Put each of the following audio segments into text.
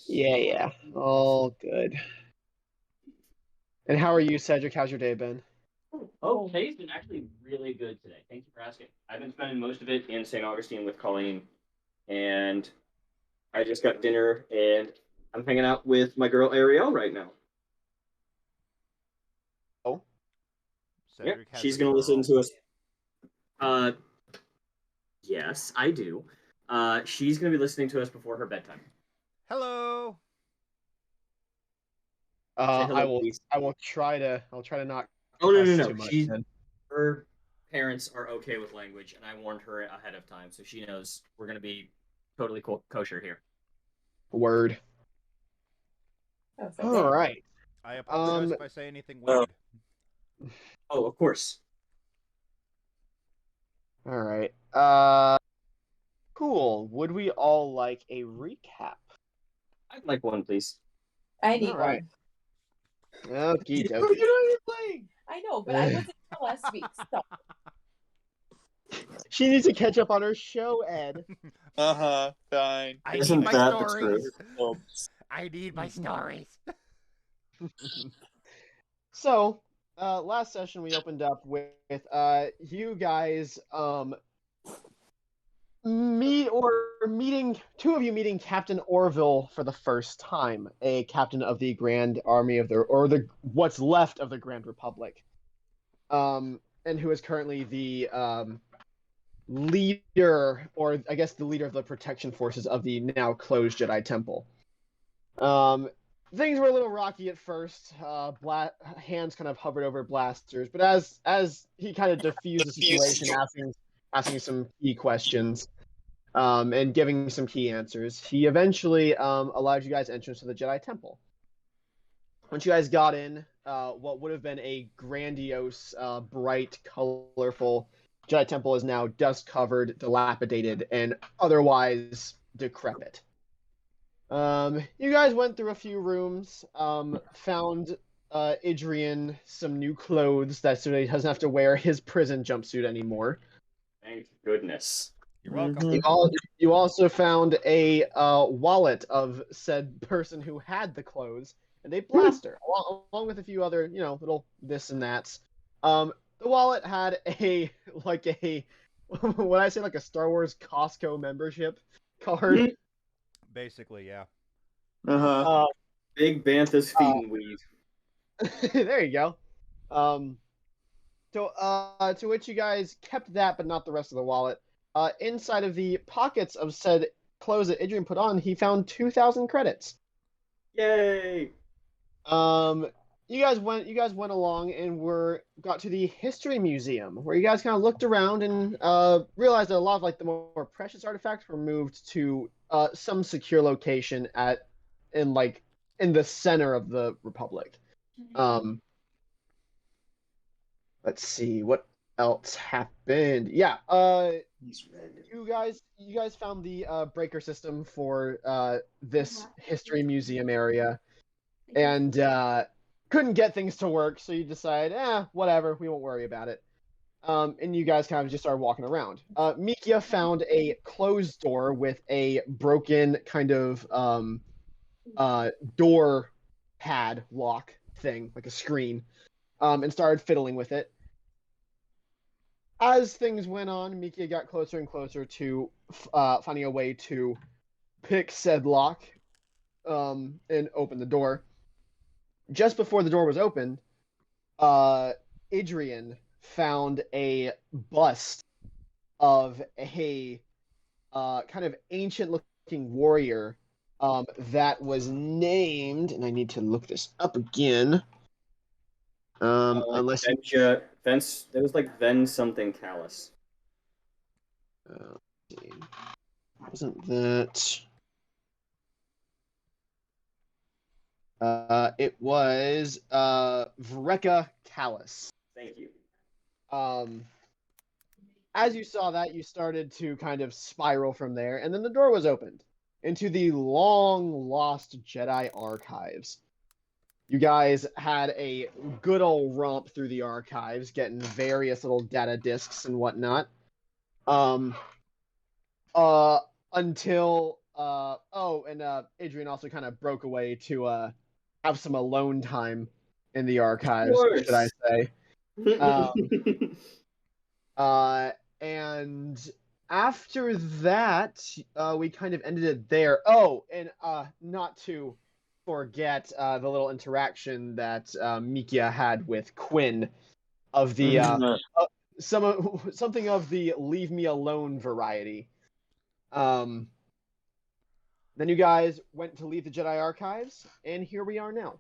Yeah. All good. And how are you, Cedric? How's your day been? Oh, today's been actually really good today. Thank you for asking. I've been spending most of it in St. Augustine with Colleen, and I just got dinner, and I'm hanging out with my girl Ariel right now. Oh, Yep, Cedric has she's a gonna listen girl. to us. Uh, yes, I do. She's gonna be listening to us before her bedtime. Hello. Say I hello, will. please. I'll try to not Oh no, no, cuss no. too much. She, Then. her parents are okay with language, and I warned her ahead of time, so she knows we're gonna be totally kosher here. Word. That's All okay. right. I apologize Um. if I say anything weird. Oh, of course. All right. Cool. Would we all like a recap? I'd like one, please. I All need right. one. Okie What are dokie. you playing? I know, but I wasn't here last week. So She needs to catch up on her show, Ed. Fine. I Isn't need my that the truth? stories. I need my stories. So, last session we opened up with you guys meeting two of you meeting Captain Orville for the first time, a captain of the Grand Army of the what's left of the Grand Republic, and who is currently the leader, or I guess the leader of the protection forces of the now closed Jedi Temple. Things were a little rocky at first. Hands kind of hovered over blasters, but as he kind of diffused the situation, asking some key questions, and giving some key answers, he eventually allowed you guys entrance to the Jedi Temple. Once you guys got in, what would have been a grandiose, bright, colorful Jedi Temple is now dust-covered, dilapidated, and otherwise decrepit. You guys went through a few rooms, found Idrian some new clothes so that he doesn't have to wear his prison jumpsuit anymore. Thank goodness. You're welcome. You also found a wallet of said person who had the clothes, and a blaster, along with a few other, little this and that's. The wallet had when I say like a Star Wars Costco membership card. Basically, yeah. Big Banthas feet and weave. There you go. To which you guys kept that, but not the rest of the wallet. Inside of the pockets of said clothes that Idrian put on, he found 2,000 credits. Yay! You guys went along and got to the History Museum, where you guys kind of looked around and realized that a lot of the more precious artifacts were moved to some secure location in the center of the Republic. Let's see what else happened. Yeah, you guys found the breaker system for this History Museum area, and couldn't get things to work, so you decide, whatever, we won't worry about it. And you guys kind of just started walking around. Mikia found a closed door with a broken kind of door pad lock thing, like a screen, and started fiddling with it. As things went on, Mikia got closer and closer to finding a way to pick said lock and open the door. Just before the door was opened, Idrian found a bust of a kind of ancient-looking warrior that was named, and I need to look this up again. Unless Vence, it was like Ven something callous. Wasn't that? It was Vreka Callus. Thank you. As you saw that, you started to kind of spiral from there, and then the door was opened into the long-lost Jedi archives. You guys had a good old romp through the archives, getting various little data discs and whatnot. Until Adrian also kind of broke away to have some alone time in the archives, course. should I say. And after that, we kind of ended it there. Oh, and not to forget the little interaction that Mikia had with Quinn of the something of the leave me alone variety. Then you guys went to leave the Jedi Archives, and here we are now.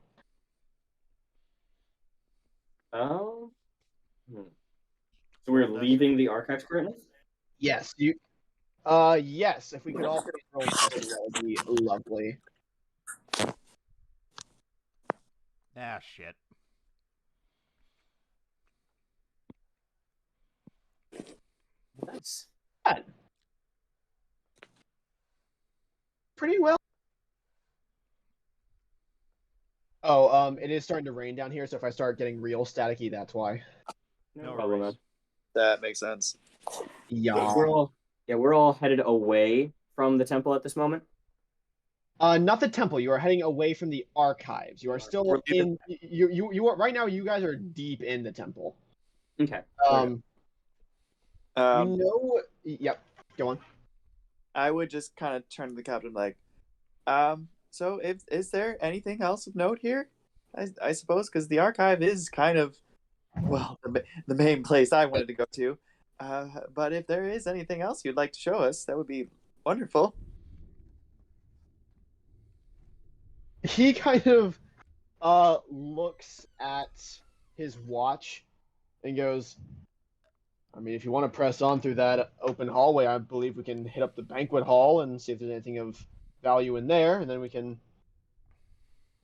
Oh. So we're leaving the archives currently? Yes, you. Yes. If we could all roll testing, that would be lovely. Ah, shit. Nice. Pretty well. Oh, it is starting to rain down here, so if I start getting real staticky, that's why. No No problem. worries. That makes sense. Yeah. We're all headed away from the temple at this moment. Not the temple. You are heading away from the archives. You are still We're leaving- in. You are right now. You guys are deep in the temple. Okay. Yep. Go on. I would just kind of turn to the captain like, so is there anything else of note here? I suppose because the archive is kind of, well, the main place I wanted to go to. But if there is anything else you'd like to show us, that would be wonderful. He kind of looks at his watch and goes, I mean, if you want to press on through that open hallway, I believe we can hit up the banquet hall and see if there's anything of value in there, and then we can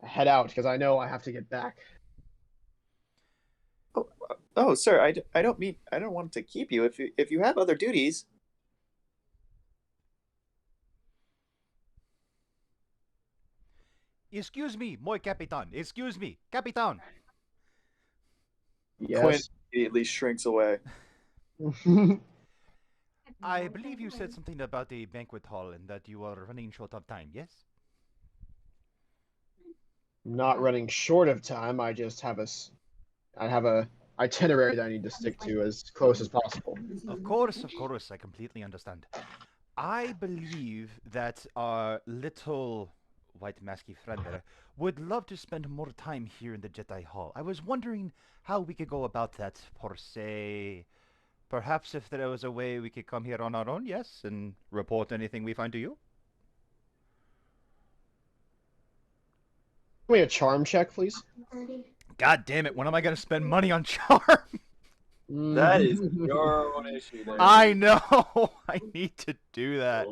head out, because I know I have to get back. Oh, sir, I don't want to keep you if you have other duties. Excuse me, moi capitan. Excuse me, capitan. Quinn Yes. immediately shrinks away. I believe you said something about the banquet hall and that you are running short of time, yes? Not running short of time. I just have I have a itinerary that I need to stick to as close as possible. Of course, I completely understand. I believe that our little white masky friend there would love to spend more time here in the Jedi Hall. I was wondering how we could go about that, per se. Perhaps if there was a way we could come here on our own, yes, and report anything we find to you? Give me a charm check, please. God damn it, when am I going to spend money on charm? That is your own issue. There. I know! I need to do that.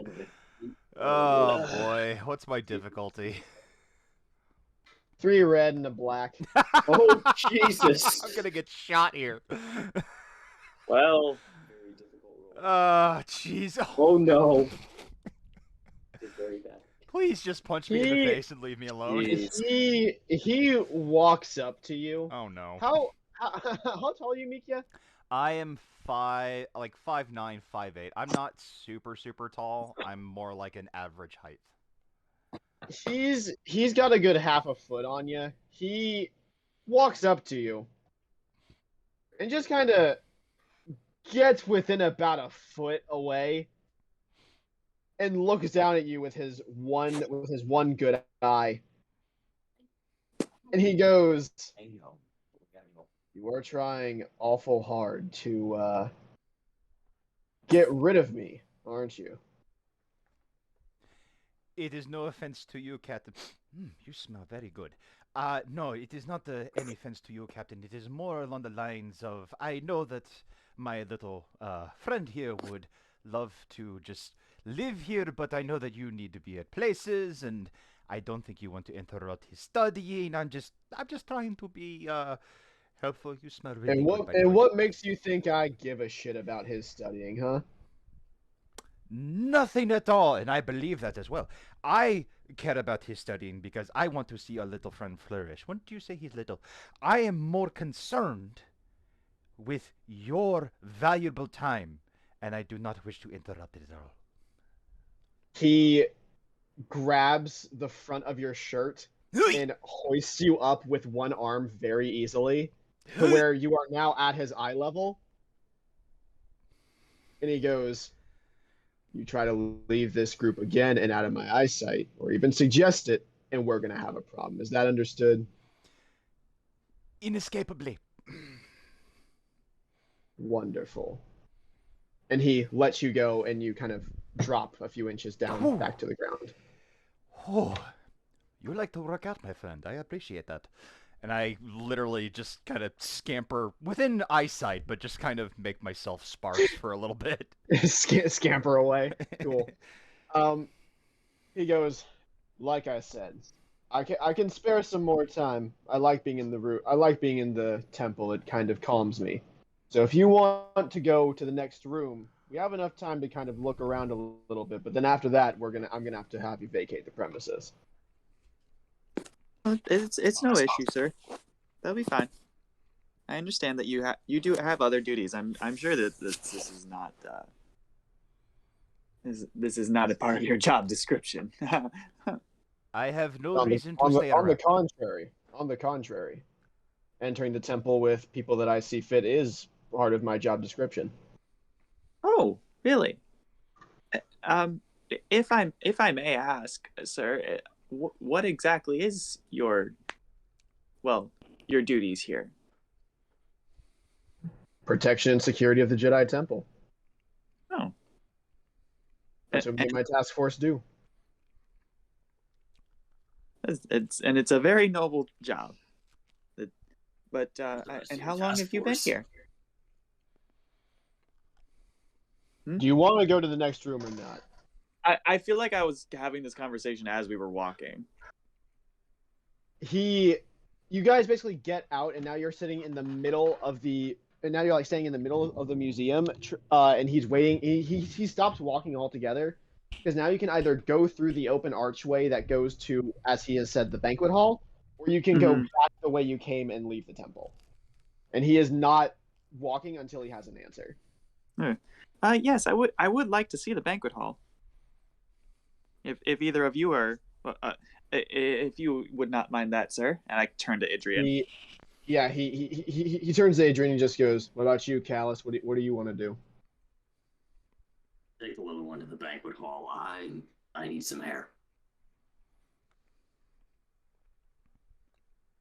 Oh boy, what's my difficulty? 3 red and a black. Oh, Jesus. I'm gonna get shot here. Well, very difficult roll. Jeez. Oh no. It's very bad. Please just punch me in the face and leave me alone. Jeez. He walks up to you. Oh no. How tall are you, Mikia? I am 5'9", 5'8". I'm not super tall. I'm more like an average height. He's got a good half a foot on you. He walks up to you and just kind of gets within about a foot away and looks down at you with his one good eye. And he goes, "You are trying awful hard to get rid of me, aren't you?" It is no offense to you, Captain. You smell very good. No, it is not any offense to you, Captain. It is more along the lines of, I know that my little friend here would love to just live here, but I know that you need to be at places, and I don't think you want to interrupt his studying. I'm just trying to be helpful. You smell really good. By the way. What makes you think I give a shit about his studying, huh? Nothing at all, and I believe that as well. I care about his studying because I want to see our little friend flourish. Wouldn't you say he's little? I am more concerned with your valuable time, and I do not wish to interrupt it at all. He grabs the front of your shirt and hoists you up with one arm very easily to where you are now at his eye level. And he goes, "You try to leave this group again and out of my eyesight, or even suggest it, and we're going to have a problem. Is that understood?" Inescapably. Wonderful. And he lets you go, and you kind of drop a few inches down back to the ground. Oh, you like to work out, my friend. I appreciate that. And I literally just kind of scamper within eyesight, but just kind of make myself sparse for a little bit. Scamper away. Cool. He goes, "Like I said, I can spare some more time. I like being in the temple. It kind of calms me. So if you want to go to the next room, we have enough time to kind of look around a little bit. But then after that, I'm gonna have you vacate the premises." It's no issue, sir. That'll be fine. I understand that you do have other duties. I'm sure that this is not this is not a part of your job description. I have no On reason to stay the around. contrary, entering the temple with people that I see fit is part of my job description. Oh, really? If I may ask, sir, what exactly is your duties here? Protection and security of the Jedi Temple. Oh, That's what me and my task force do. it's a very noble job. But and how long have you been here? Do you want to go to the next room or not? I feel like I was having this conversation as we were walking. You guys basically get out, and now you're sitting in the middle of and now you're like staying in the middle of the museum, and he's waiting. He stops walking altogether, because now you can either go through the open archway that goes to, as he has said, the banquet hall, or you can go back the way you came and leave the temple. And he is not walking until he has an answer. Yes, I would like to see the banquet hall. If either of you are, if you would not mind that, sir. And I turn to Idrian. He turns to Adrian and just goes, "What about you, Callus? What do you want to do?" Take the little one to the banquet hall. I need some air.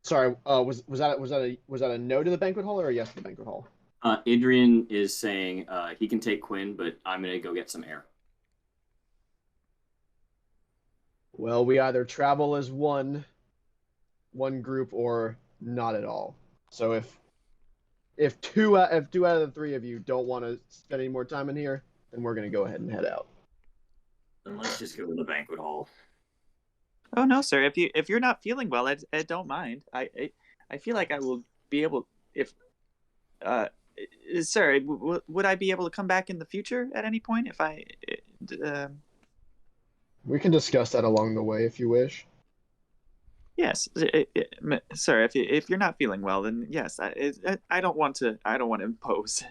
Sorry, was that a no to the banquet hall or a yes to the banquet hall? Adrian is saying he can take Quinn, but I'm gonna go get some air. Well, we either travel as one group or not at all. So if two out of the three of you don't want to spend any more time in here, then we're gonna go ahead and head out. Then let's just go to the banquet hall. Oh no, sir. If you're not feeling well, I don't mind. I feel like I will be able sir, would I be able to come back in the future at any point if I We can discuss that along the way if you wish. Yes, sir. If you're not feeling well, then yes. I don't want to impose.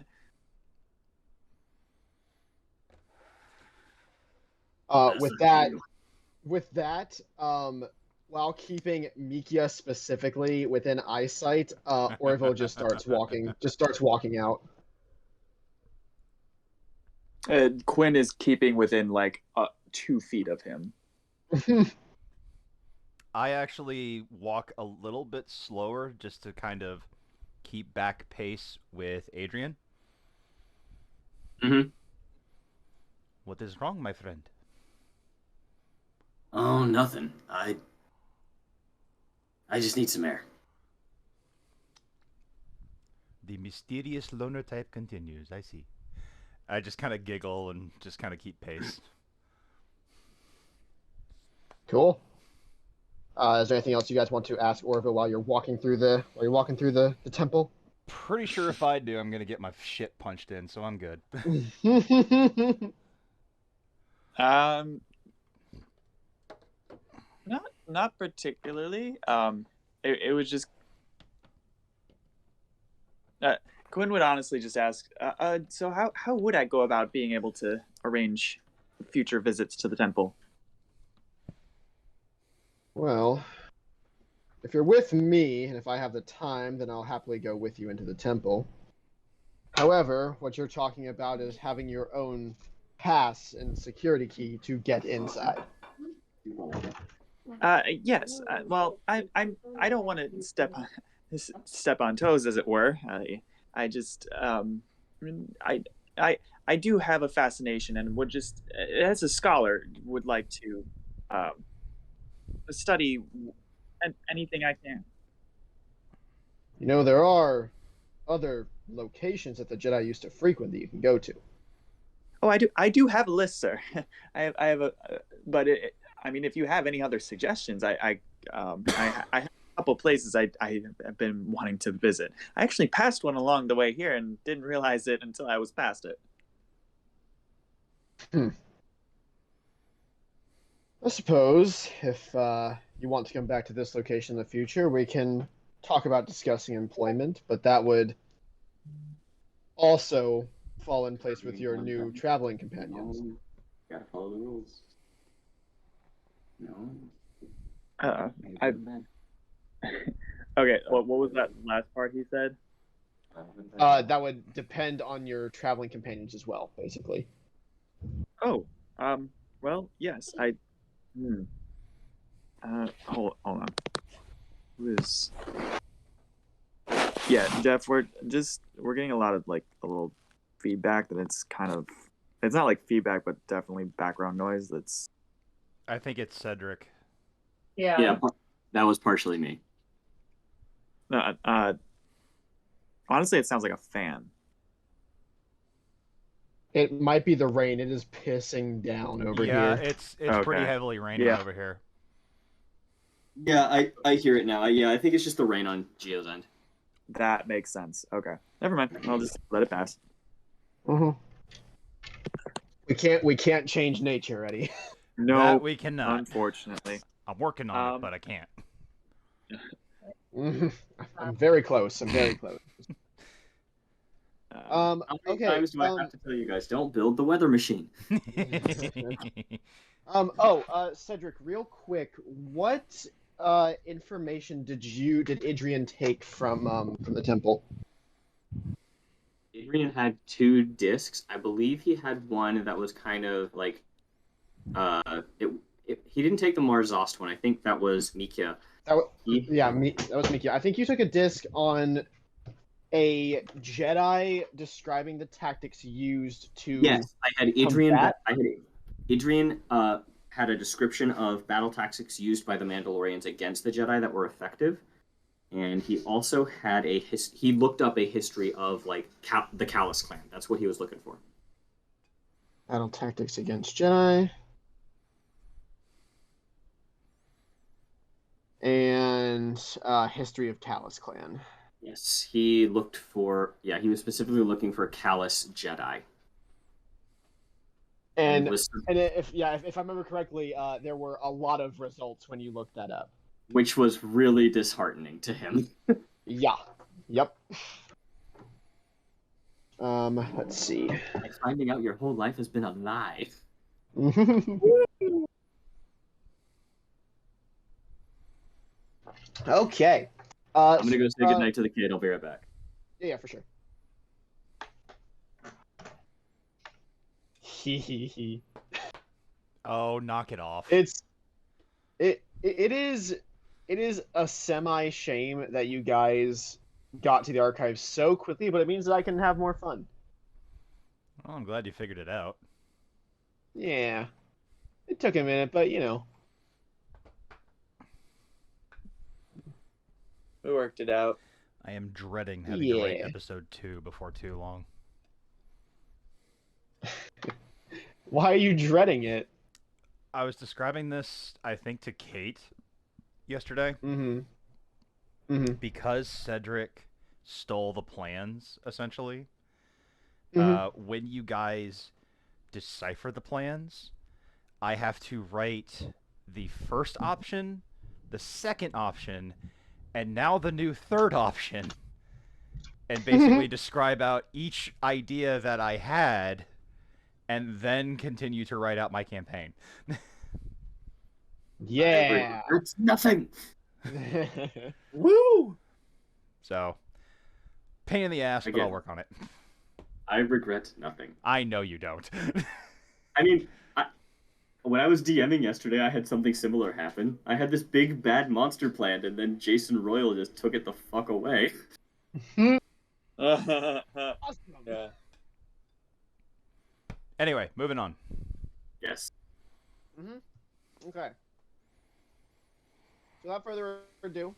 With that, while keeping Mikia specifically within eyesight, Orville just starts walking out. Quinn is keeping within like 2 feet of him. I actually walk a little bit slower just to kind of keep back pace with Adrian. Mm-hmm. What is wrong, my friend? Oh, nothing. I just need some air. The mysterious loner type continues. I see. I just kind of giggle and just kind of keep pace. Cool. Is there anything else you guys want to ask Orville while you're walking through the temple? Pretty sure if I do, I'm gonna get my shit punched in, so I'm good. Not particularly. It was just Quinn would honestly just ask, so how would I go about being able to arrange future visits to the temple? Well, if you're with me, and if I have the time, then I'll happily go with you into the temple. However, what you're talking about is having your own pass and security key to get inside. Yes. Well, I don't want to step on toes, as it were. I just I do have a fascination, and would just, as a scholar, would like to study anything I can. You know, there are other locations that the Jedi used to frequent that you can go to. Oh, I do have a list, sir. I have a, but I mean, if you have any other suggestions, I have a couple places I have been wanting to visit. I actually passed one along the way here and didn't realize it until I was past it. I suppose if you want to come back to this location in the future, we can talk about discussing employment, but that would also fall in place with your new traveling companions. Gotta follow the rules. No. Okay. What was that last part he said? That would depend on your traveling companions as well, basically. Oh, well, yes, hold on. Who is? Yeah, Jeff, we're getting a lot of like a little feedback that it's not like feedback, but definitely background noise. That's. I think it's Cedric. Yeah, that was partially me. No, honestly, it sounds like a fan. It might be the rain. It is pissing down over Yeah, here. it's pretty Okay. heavily raining Yeah. over here. Yeah, I hear it now. Yeah, I think it's just the rain on Geo's end. That makes sense. Okay, never mind. I'll just let it pass. Mm-hmm. We can't change nature, Eddie. No, That we cannot. unfortunately. I'm working on it, Um, but I can't. I'm very close. I'm very close. How many Okay. times do I have to tell you guys, don't build the weather machine? Cedric, real quick, what information did Idrian take from the temple? Adrian had 2 discs. I believe he had one that was kind of like, he didn't take the Marzost one. I think that was Mikia. That was Mickey. I think you took a disc on a Jedi describing the tactics used to. Yes, I had Adrian. combat? Adrian had a description of battle tactics used by the Mandalorians against the Jedi that were effective, and he also had he looked up a history of like the Callus clan. That's what he was looking for. Battle tactics against Jedi. And history of Callus clan. Yes, he looked for. Yeah, he was specifically looking for Callus Jedi. And was, if I remember correctly, there were a lot of results when you looked that up. which was really disheartening to him. Yeah. Yep. Let's see. Like finding out your whole life has been a lie. Okay. I'm gonna go say goodnight to the kid. I'll be right back. Yeah, for sure. He. Oh, knock it off. It is a semi shame that you guys got to the archives so quickly, but it means that I can have more fun. Well, I'm glad you figured it out. Yeah. It took a minute, but you know. We worked it out. I am dreading having to write Yeah. episode 2 before too long. Why are you dreading it? I was describing this, I think, to Kate yesterday. Because Cedric stole the plans, essentially. When you guys decipher the plans, I have to write the first option, the second option, and now the new third option, and basically describe out each idea that I had, and then continue to write out my campaign. Yeah. It's nothing. Woo! So, pain in the ass, but I'll Again. work on it. I regret nothing. I know you don't. I mean, when I was DMing yesterday, I had something similar happen. I had this big bad monster planned, and then Jason Royal just took it the fuck away. Awesome. Yeah. Anyway, moving on. Yes. Okay. So without further ado,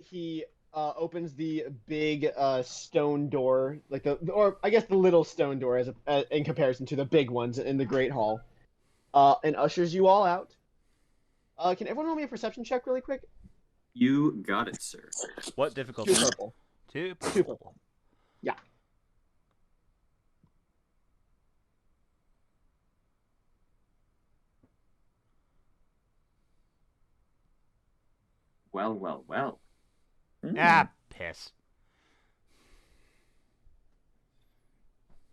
he opens the big stone door, like or I guess the little stone door, in comparison to the big ones in the Great Hall, and ushers you all out. Can everyone roll me a perception check really quick? You got it, sir. What difficulty? 2 purple. 2 purple. 2 purple. Yeah. Well, well, well. Ah, piss.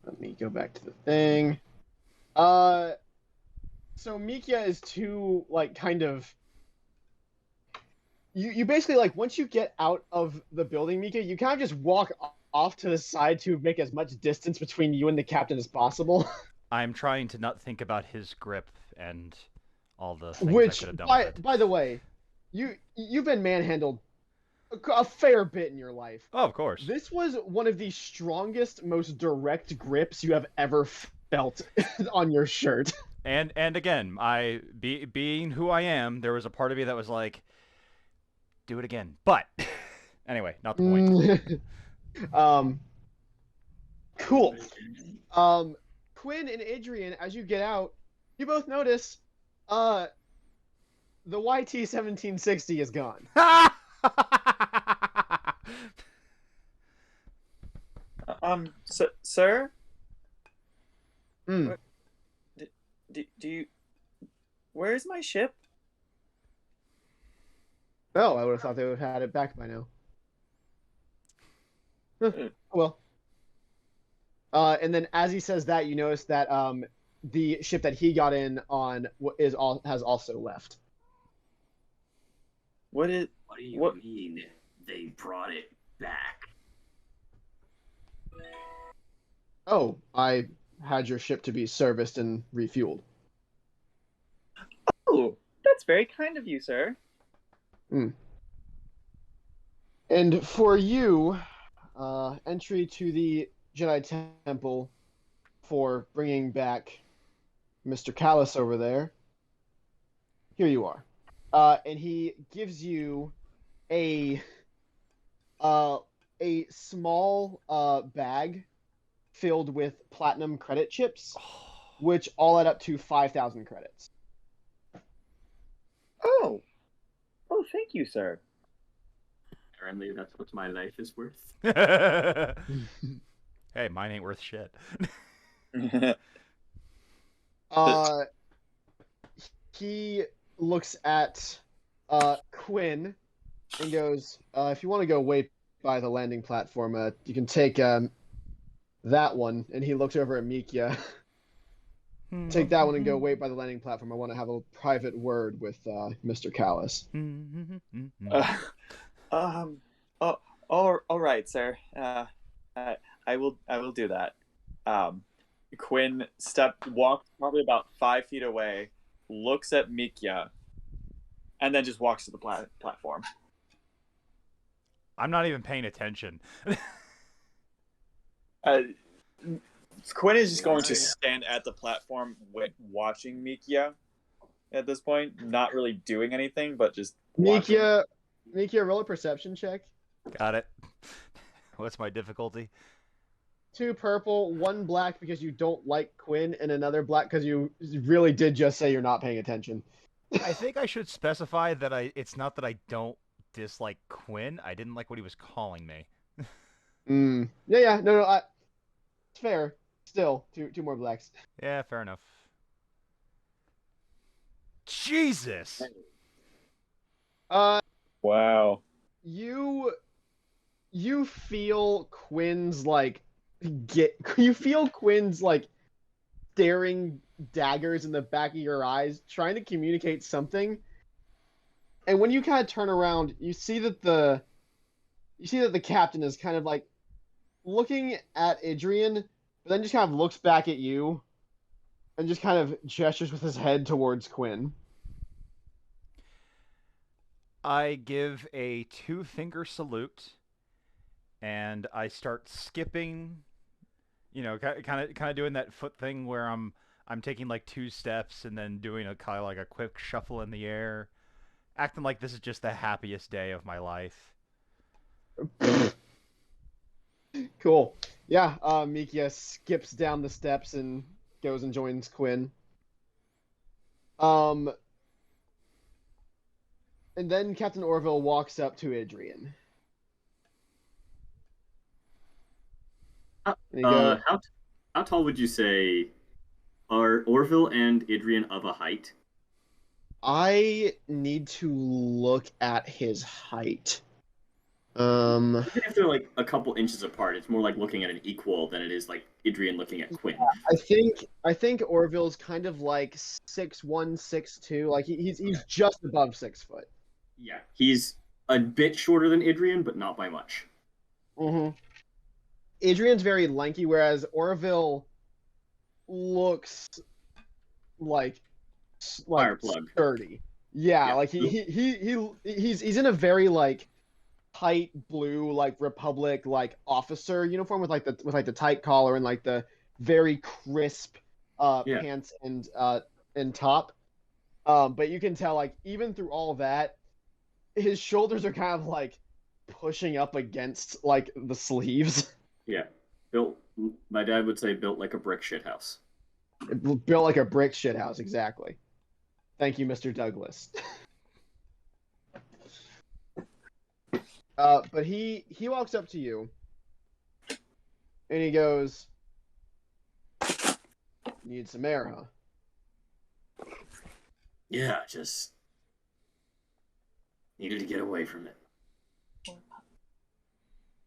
Let me go back to the thing. So Mikia is too, like, kind of... You basically, like, once you get out of the building, Mikia, you kind of just walk off to the side to make as much distance between you and the captain as possible. I'm trying to not think about his grip and all the things I Which, could have done with it. by the way, you've been manhandled a fair bit in your life. Oh, of course. This was one of the strongest, most direct grips you have ever felt on your shirt. And again, being who I am, there was a part of me that was like, do it again. But anyway, not the point. Cool. Quinn and Adrian, as you get out, you both notice the YT-1760 is gone. Sir? Hmm. Do you... Where's my ship? Oh, I would have thought they would have had it back by now. Well. And then as he says that, you notice that the ship that he got in on has also left. What What do you mean they brought it back? Oh, I had your ship to be serviced and refueled. Oh, that's very kind of you, sir. And for you, entry to the Jedi Temple for bringing back Mr. Callus over there. Here you are. And he gives you a small bag filled with platinum credit chips, which all add up to 5,000 credits. Oh, thank you, sir. Apparently, that's what my life is worth. Hey, mine ain't worth shit. He looks at Quinn and goes, if you want to go wait by the landing platform, you can take that one. And he looks over at Mikia. Take that one and go wait by the landing platform. I want to have a private word with Mr. Callus. All right, sir. I will do that. Quinn walks probably about 5 feet away, looks at Mikia, and then just walks to the platform. I'm not even paying attention. Quinn is just going to stand at the platform watching Mikia at this point, not really doing anything, but just watching. Mikia, roll a perception check. Got it. What's my difficulty? 2 purple, 1 black because you don't like Quinn, and another black because you really did just say you're not paying attention. I think I should specify that it's not that I don't dislike Quinn. I didn't like what he was calling me. Yeah, no, it's fair. Still, two more blacks. Yeah, fair enough. Jesus! Wow. You feel Quinn's staring daggers in the back of your eyes, trying to communicate something, And when you kind of turn around, you see that the captain is kind of like looking at Adrian, but then just kind of looks back at you and just kind of gestures with his head towards Quinn. I give a 2-finger salute, and I start skipping. Kind of doing that foot thing where I'm taking like 2 steps and then doing a kind of like a quick shuffle in the air, acting like this is just the happiest day of my life. Cool. Yeah, Mikia skips down the steps and goes and joins Quinn. And then Captain Orville walks up to Adrian. And he goes, How tall would you say are Orville and Adrian of a height? I need to look at his height. Even if they're like a couple inches apart, it's more like looking at an equal than it is like Adrian looking at Quinn. I think Orville's kind of like 6'1", 6'2". Like he's just above 6 foot. Yeah, he's a bit shorter than Adrian, but not by much. Mm-hmm. Adrian's very lanky, whereas Orville looks like Fireplug. sturdy. Yeah, Yeah. like he's in a very like tight blue like Republic like officer uniform with like the tight collar and like the very crisp pants and top. But you can tell like even through all that, his shoulders are kind of like pushing up against like the sleeves. Yeah, built. My dad would say built like a brick shit house. Built like a brick shit house, exactly. Thank you, Mr. Douglas. But he walks up to you, and he goes, "Need some air, huh?" Yeah, just needed to get away from it.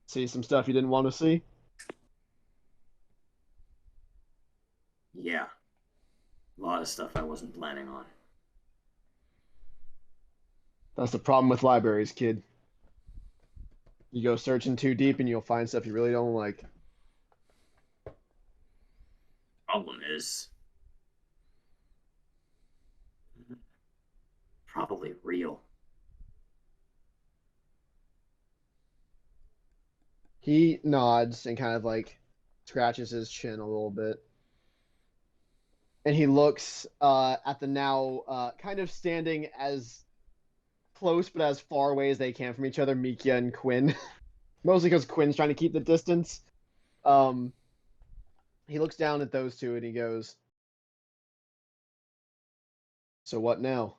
See some stuff you didn't want to see? Yeah, a lot of stuff I wasn't planning on. That's the problem with libraries, kid. You go searching too deep and you'll find stuff you really don't like. Problem is, probably real. He nods and kind of like scratches his chin a little bit. And he looks at the now kind of standing as close but as far away as they can from each other, Mikia and Quinn. Mostly because Quinn's trying to keep the distance. He looks down at those two and he goes, "So what now?"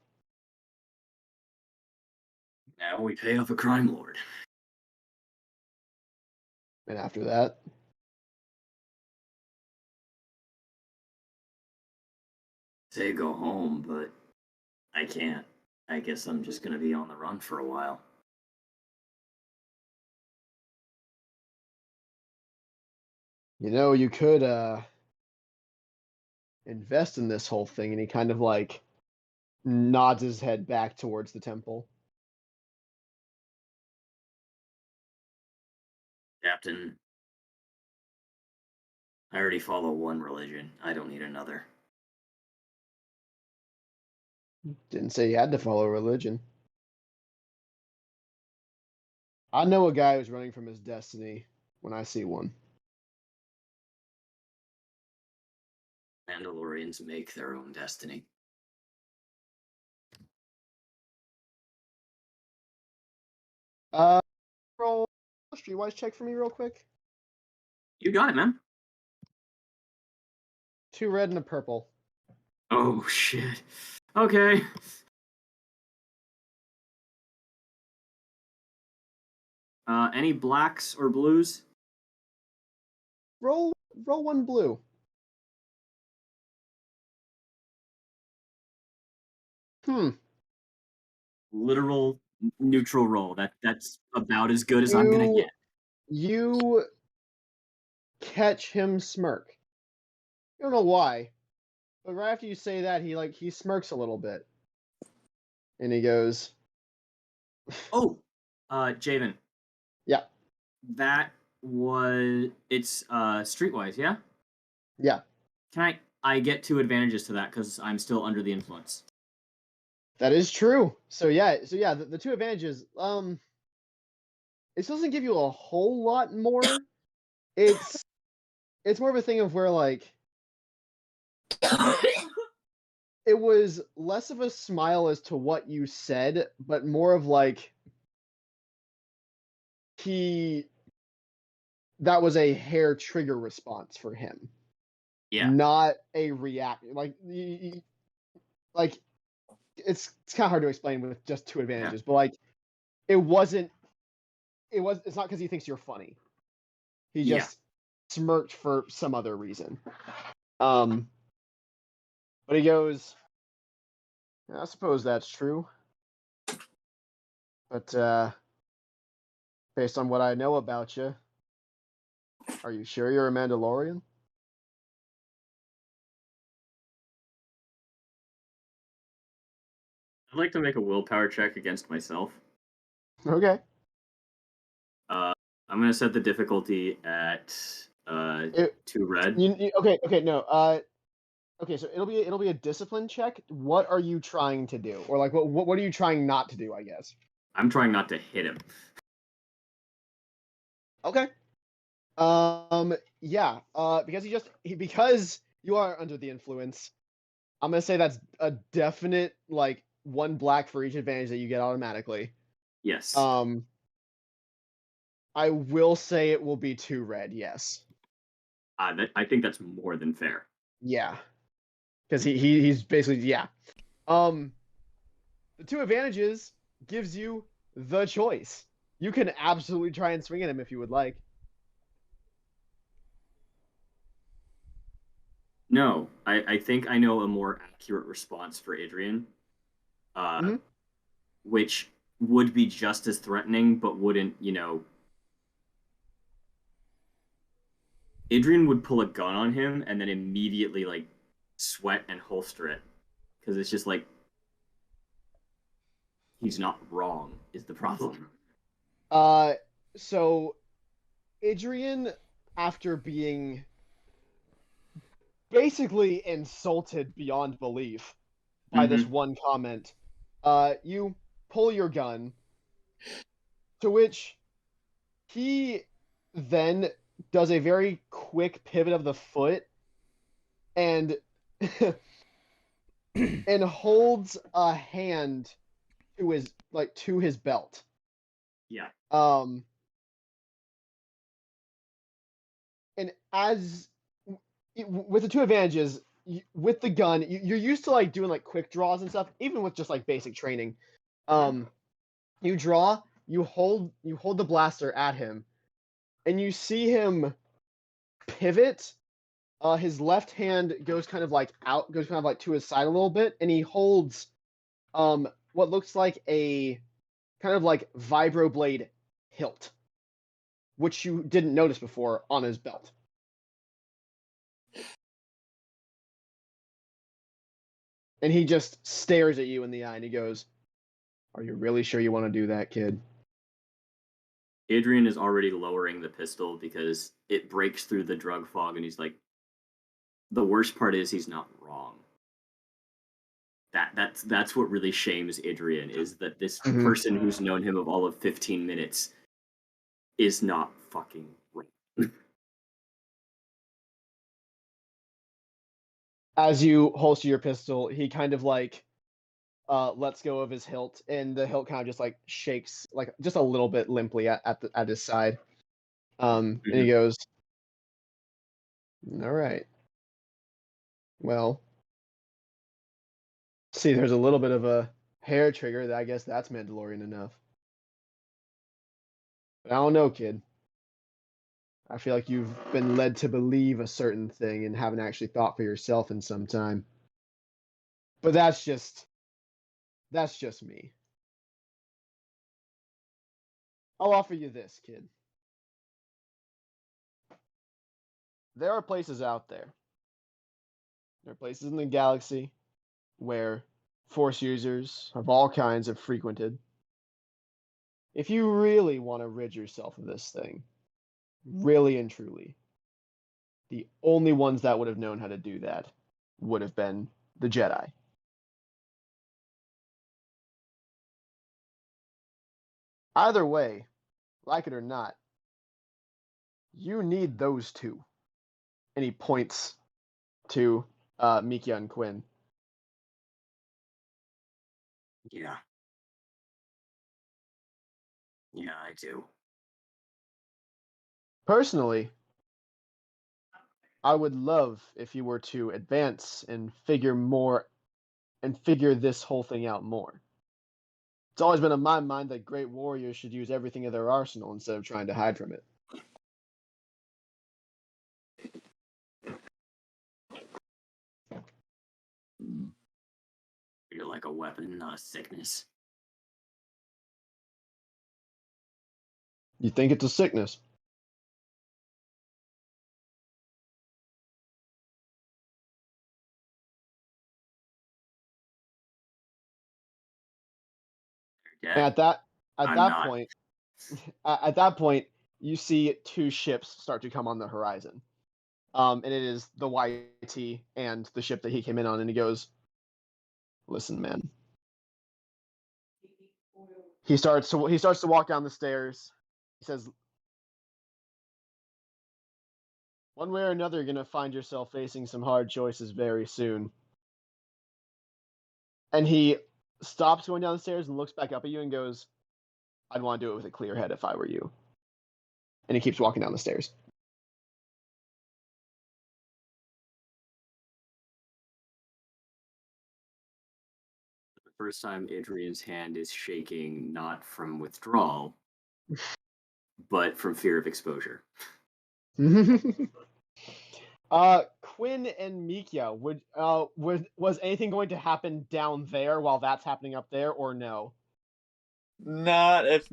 Now we pay off a crime lord. And after that, Say go home, but I can't. I guess I'm just gonna be on the run for a while. you could invest in this whole thing. And he kind of like nods his head back towards the temple. Captain, I already follow one religion. I don't need another. Didn't say you had to follow religion. I know a guy who's running from his destiny when I see one. Mandalorians make their own destiny. Roll a streetwise check for me real quick. You got it, man. 2 red and a purple. Oh, shit. Okay. Any blacks or blues? Roll 1 blue. Literal neutral roll. That's about as good as I'm gonna get. You catch him smirk. You don't know why, but right after you say that, he smirks a little bit, and he goes, Oh, Javen. Yeah. That it's Streetwise, yeah? Yeah. Can I get 2 advantages to that because I'm still under the influence. That is true. So yeah, the two advantages. It doesn't give you a whole lot more. It's more of a thing of where like it was less of a smile as to what you said, but more of like that was a hair trigger response for him. Yeah. Not a react like it's kind of hard to explain with just 2 advantages, but like it's not because he thinks you're funny. He just smirked for some other reason. But he goes, I suppose that's true. But based on what I know about you, are you sure you're a Mandalorian? I'd like to make a willpower check against myself. Okay. I'm gonna set the difficulty at 2 red. Okay, no. Okay, so it'll be a discipline check. What are you trying to do, or like what are you trying not to do? I guess. I'm trying not to hit him. Okay. Yeah. Because you are under the influence, I'm gonna say that's a definite like 1 black for each advantage that you get automatically. Yes. I will say it will be 2 red. Yes. I think that's more than fair. Yeah. Because he's basically the 2 advantages gives you the choice. You can absolutely try and swing at him if you would like. No, I think I know a more accurate response for Adrian, which would be just as threatening, but wouldn't, Adrian would pull a gun on him and then immediately like sweat and holster it because it's just like he's not wrong is the problem. So Adrian, after being basically insulted beyond belief by this one comment, you pull your gun, to which he then does a very quick pivot of the foot and and holds a hand to his belt. Yeah. And with the 2 advantages, with the gun, you're used to like doing like quick draws and stuff, even with just like basic training. You draw, you hold the blaster at him, and you see him pivot. His left hand goes kind of like to his side a little bit, and he holds what looks like a kind of like vibroblade hilt, which you didn't notice before on his belt. And he just stares at you in the eye and he goes, "Are you really sure you want to do that, kid?" Adrian is already lowering the pistol because it breaks through the drug fog, and he's like, the worst part is he's not wrong. That's what really shames Adrian, is that this person who's known him of all of 15 minutes is not fucking right. As you holster your pistol, he kind of like lets go of his hilt, and the hilt kind of just like shakes like just a little bit limply at his side. And he goes, "All right. Well, see, there's a little bit of a hair trigger. I guess that's Mandalorian enough. But I don't know, kid. I feel like you've been led to believe a certain thing and haven't actually thought for yourself in some time. But that's just me. I'll offer you this, kid. There are places out there. There are places in the galaxy where Force users of all kinds have frequented. if you really want to rid yourself of this thing, really and truly, the only ones that would have known how to do that would have been the Jedi. Either way, like it or not, you need those two. And he points to Mikia and Quinn. Yeah. Yeah, I do. Personally, I would love if you were to advance and figure this whole thing out more. It's always been on my mind that great warriors should use everything in their arsenal instead of trying to hide from it. You're like a weapon, not a sickness. You think it's a sickness? Yeah. And at that I'm not. point, at that point, you see two ships start to come on the horizon. And it is the YT and the ship that he came in on, and he goes, "Listen, man." He starts to walk down the stairs. He says, "One way or another, you're gonna find yourself facing some hard choices very soon." And he stops going down the stairs and looks back up at you and goes, "I'd want to do it with a clear head if I were you." And he keeps walking down the stairs. The first time Adrian's hand is shaking, not from withdrawal, but from fear of exposure. Quinn and Mikia, was anything going to happen down there while that's happening up there, or no? Not if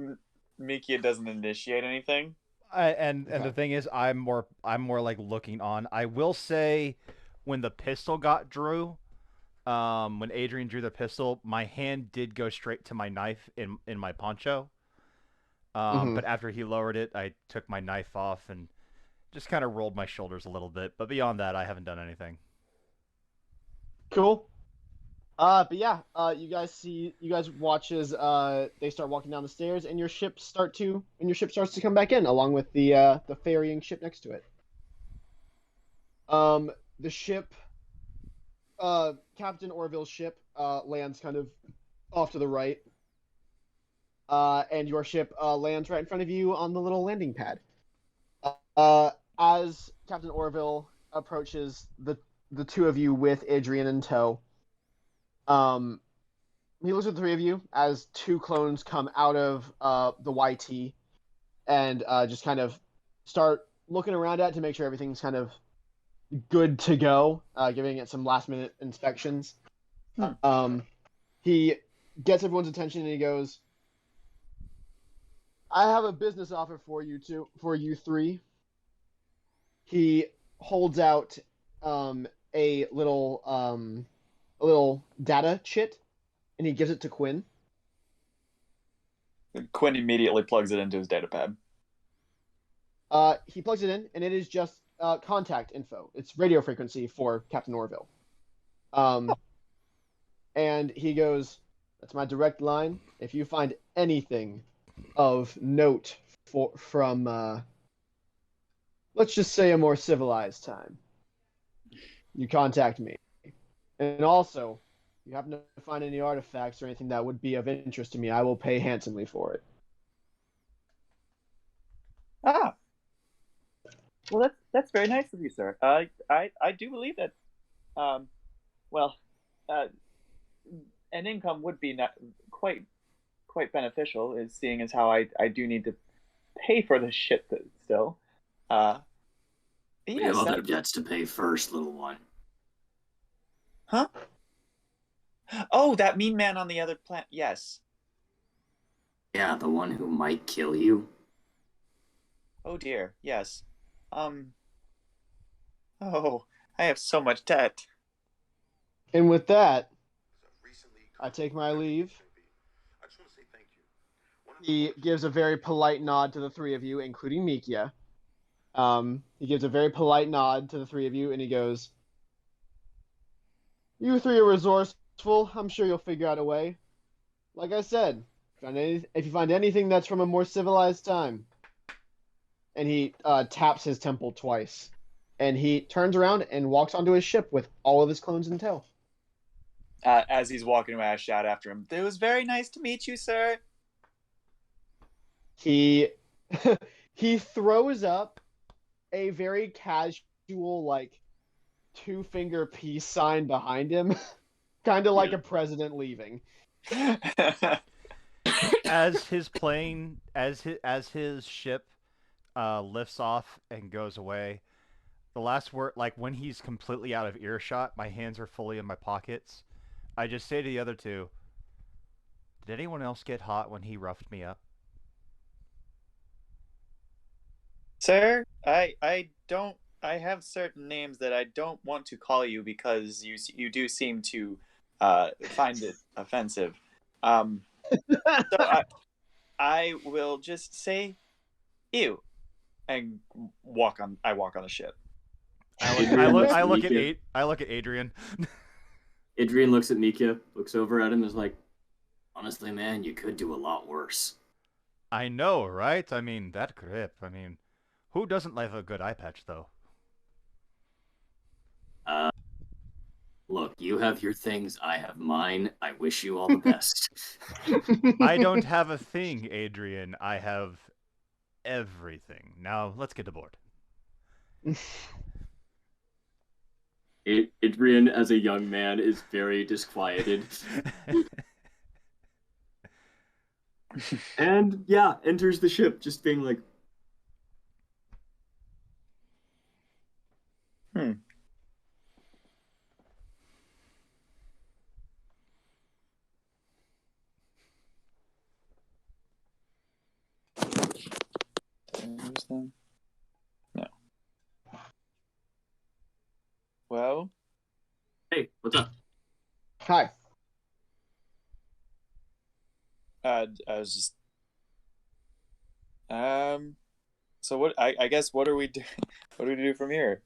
Mikia doesn't initiate anything. And Okay. the thing is, I'm more like looking on. I will say, when the pistol got drew, when Adrian drew the pistol, my hand did go straight to my knife in my poncho. But after he lowered it, I took my knife off and just kind of rolled my shoulders a little bit. But beyond that, I haven't done anything. Cool. But yeah, you guys watch as they start walking down the stairs, and your ship starts to come back in, along with the ferrying ship next to it. The ship, Captain Orville's ship, lands kind of off to the right, and your ship lands right in front of you on the little landing pad. As Captain Orville approaches the two of you with Adrian in tow, he looks at the three of you as two clones come out of the YT and just kind of start looking around at it to make sure everything's kind of good to go, giving it some last minute inspections. He gets everyone's attention and he goes, "I have a business offer for you three." He holds out a little data chit, and he gives it to Quinn. Quinn immediately plugs it into his datapad. He plugs it in, and it is just contact info. It's radio frequency for Captain Orville. And he goes, "That's my direct line. If you find anything of note from let's just say a more civilized time, you contact me. And also, if you happen to find any artifacts or anything that would be of interest to me, I will pay handsomely for it." Ah. Well, that's very nice of you, sir. I do believe that, an income would be not quite beneficial, is seeing as how I do need to pay for the shit still. We Yes, have other debts to pay first, little one. Huh? Oh, that mean man on the other planet. Yes. Yeah, the one who might kill you. Oh dear. Yes. Oh, I have so much debt. And with that, I take my leave. He gives a very polite nod to the three of you, including Mikia. He gives a very polite nod to the three of you, and he goes, "You three are resourceful. I'm sure you'll figure out a way. Like I said, if you find anything that's from a more civilized time." And he taps his temple twice. And he turns around and walks onto his ship with all of his clones in tow. As he's walking away, I shout after him, "It was very nice to meet you, sir." He he throws up a very casual, like, two-finger peace sign behind him, kind of like a president leaving. As his plane, as his ship lifts off and goes away, the last word, like when he's completely out of earshot, my hands are fully in my pockets. I just say to the other two, "Did anyone else get hot when he roughed me up?" Sir, I don't. I have certain names that I don't want to call you because you do seem to find it offensive. So I will just say, "Ew," and I walk on the ship. I look at Adrian. Adrian looks at Mikia, looks over at him, and is like, "Honestly, man, you could do a lot worse." I know, right? I mean, that grip. I mean, who doesn't like a good eye patch, though? Look, you have your things, I have mine. I wish you all the best. I don't have a thing, Adrian. I have everything. Now, let's get aboard. Adrian, as a young man, is very disquieted. And, yeah, enters the ship, just being like, No. Well, "Hey, what's up?" Hi. I was just. So what? I guess what are we do? What do we do from here?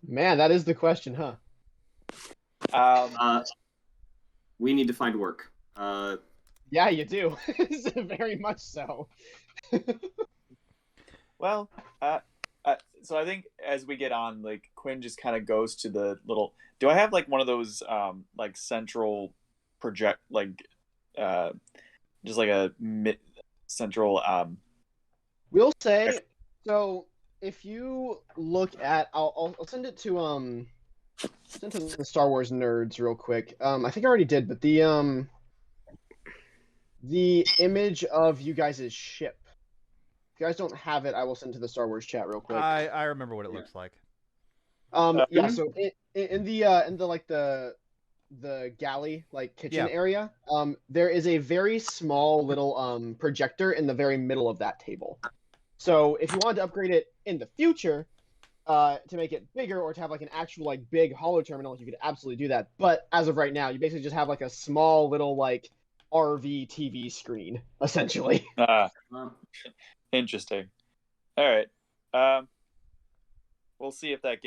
Man, that is the question, huh? We need to find work. Yeah, you do. Very much so. Well, so I think as we get on, like Quinn just kind of goes to the little. Do I have like one of those like central project just like a central We'll say, so if you look at, I'll send it to send it to the Star Wars nerds real quick. I think I already did, but the image of you guys' ship. If you guys don't have it, I will send to the Star Wars chat real quick. I remember what it looks like. Yeah. So in the like the galley, like kitchen area, there is a very small little projector in the very middle of that table. So if you wanted to upgrade it in the future, to make it bigger or to have like an actual like big holo terminal, you could absolutely do that. But as of right now, you basically just have like a small little like RV TV screen, essentially. Interesting. All right. We'll see if that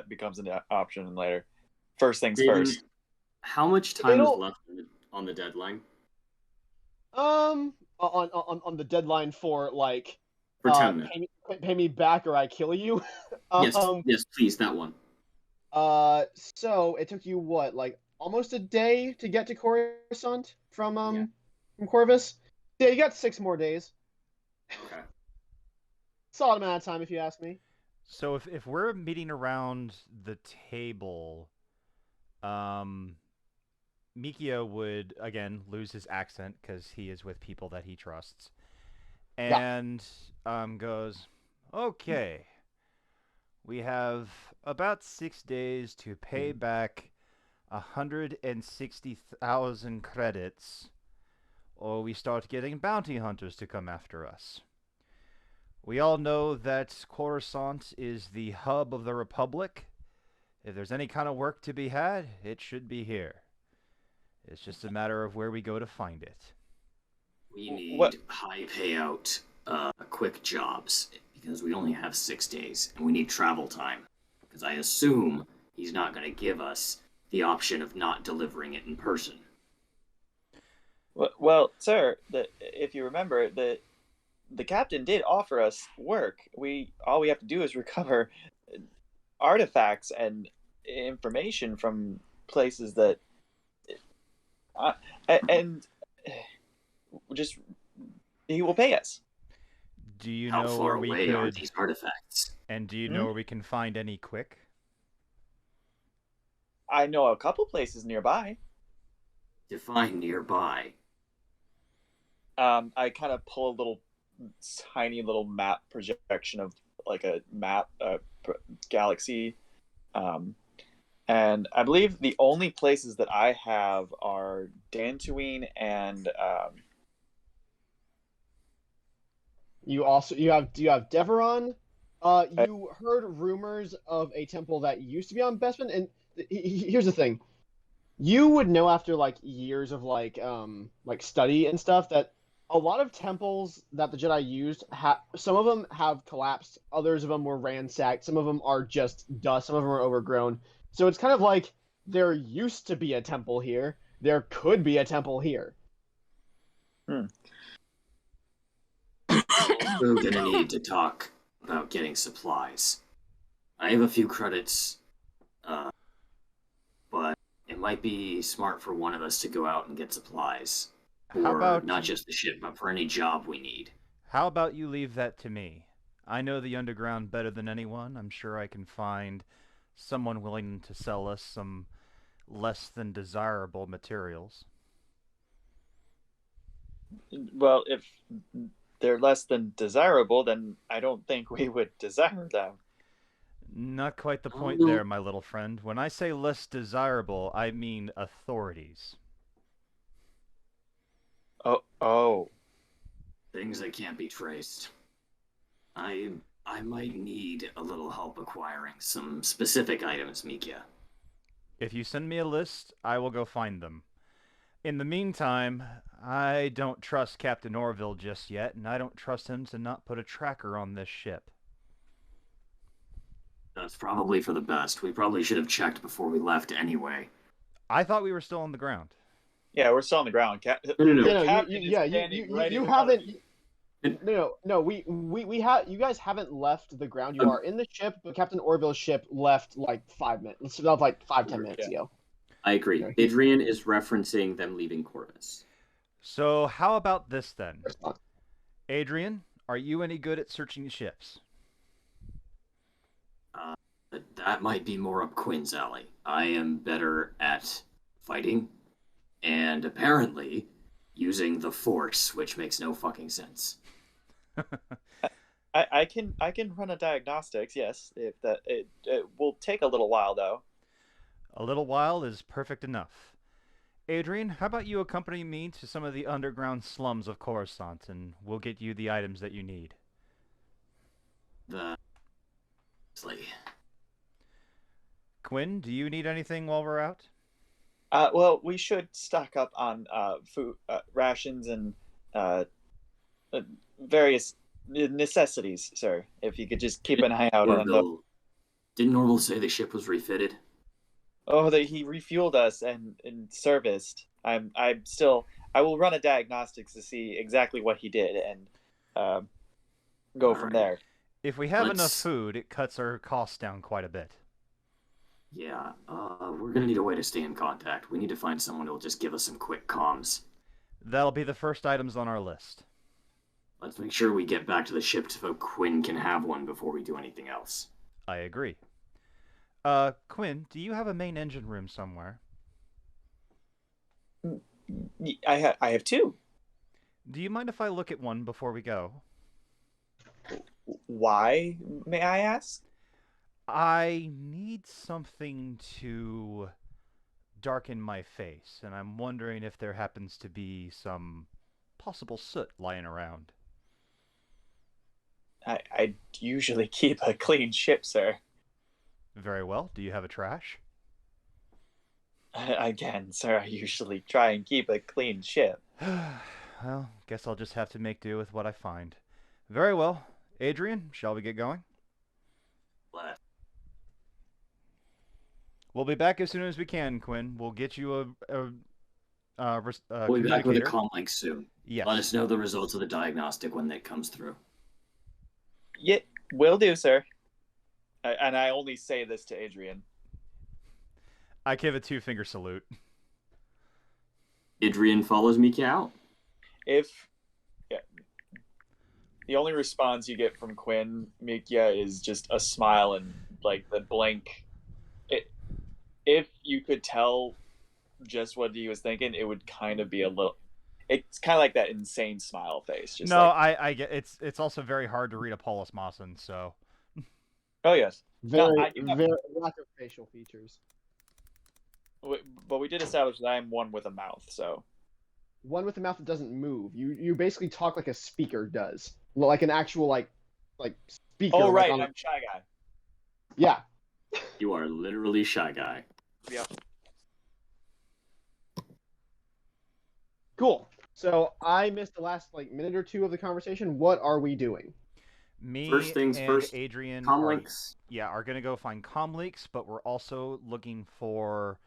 becomes an option later. First things David, first. How much time is left on the deadline? On the deadline for like For 10 minutes. pay me back or I kill you. Yes, please, that one. So it took you what, like almost a day to get to Coruscant from Corvus? Yeah, you got 6 more days. Okay. Solid amount of time, if you ask me. So if we're meeting around the table, Mikia would again lose his accent because he is with people that he trusts, and goes, "Okay, we have about 6 days to pay back 160,000 credits, or we start getting bounty hunters to come after us. We all know that Coruscant is the hub of the Republic. If there's any kind of work to be had, it should be here. It's just a matter of where we go to find it. We need What- high payout, quick jobs because we only have 6 days and we need travel time. Because I assume he's not going to give us the option of not delivering it in person. Well, sir, if you remember, the captain did offer us work. All we have to do is recover artifacts and information from places that, and just he will pay us. Do you How know far where we away are could? these artifacts? And do you know where we can find any quick? I know a couple places nearby. Define nearby. I kind of pull a tiny little map projection of like a map, galaxy, and I believe the only places that I have are Dantooine and You have Deveron. You heard rumors of a temple that used to be on Bespin, and here's the thing: you would know after like years of like study and stuff that a lot of temples that the Jedi used some of them have collapsed, others of them were ransacked, some of them are just dust, some of them are overgrown. So it's kind of like there used to be a temple here. There could be a temple here. We're gonna need to talk about getting supplies. I have a few credits, but it might be smart for one of us to go out and get supplies. How For about not just the ship, but for any job we need. How about you leave that to me? I know the underground better than anyone. I'm sure I can find someone willing to sell us some less than desirable materials. well, if they're less than desirable, then I don't think we would desire them. Not quite the point no. there, my little friend. When I say less desirable, I mean authorities. Oh, Things that can't be traced. I might need a little help acquiring some specific items, Mikia. If you send me a list, I will go find them. In the meantime, I don't trust Captain Orville just yet, and I don't trust him to not put a tracker on this ship. That's probably for the best. We probably should have checked before we left anyway. I thought we were still on the ground. yeah, we're still on the ground. No, Captain is standing right you in front of haven't. you. No. We have. You guys haven't left the ground. You are in the ship, but Captain Orville's ship left like 5 minutes. Like 5-10 minutes ago. I agree. Okay. Adrian is referencing them leaving Corvus. So how about this then? Adrian, are you any good at searching ships? That might be more up Quinn's alley. I am better at fighting, and apparently using the Force, which makes no fucking sense. I can run a diagnostics. Yes, if it will take a little while though. A little while is perfect enough. Adrian, how about you accompany me to some of the underground slums of Coruscant, and we'll get you the items that you need. Quinn, do you need anything while we're out? Well, we should stock up on food rations and various necessities, sir. If you could just keep an eye out on them. Didn't Orville say the ship was refitted? Oh, that he refueled us and serviced. I will run a diagnostics to see exactly what he did and go from there. If we have enough food, it cuts our costs down quite a bit. Yeah, we're gonna need a way to stay in contact. We need to find someone who'll just give us some quick comms. That'll be the first items on our list. Let's make sure we get back to the ship so Quinn can have one before we do anything else. I agree. Quinn, do you have a main engine room somewhere? I have two. Do you mind if I look at one before we go? Why, may I ask? I need something to darken my face, and I'm wondering if there happens to be some possible soot lying around. I usually keep a clean ship, sir. Very well. Do you have a trash? Again, sir, I usually try and keep a clean ship. Well, guess I'll just have to make do with what I find. Very well. Adrian, shall we get going? Left. We'll be back as soon as we can, Quinn. We'll get you We'll be back with a communicator. comlink soon. Yes. Let us know the results of the diagnostic when that comes through. Yeah, will do, sir. And I only say this to Adrian. I give a 2-finger salute. Adrian follows Mika out. The only response you get from Quinn, Mikia, is just a smile and like the blank. If you could tell just what he was thinking, it would kind of be a little. It's kind of like that insane smile face. Just No, like, I get it's also very hard to read a Paulus Mawson, so oh yes, Very, I- very lack of facial features. but we did establish that I am one with a mouth, so One with a mouth that doesn't move. You basically talk like a speaker does, like an actual like speaker. oh like right, on- I'm Shy Guy. yeah. You are literally Shy Guy. Yep. Cool. So I missed the last minute or two of the conversation. What are we doing? me First things and first, Adrian are, Comlinks. are gonna go find comleaks, but we're also looking for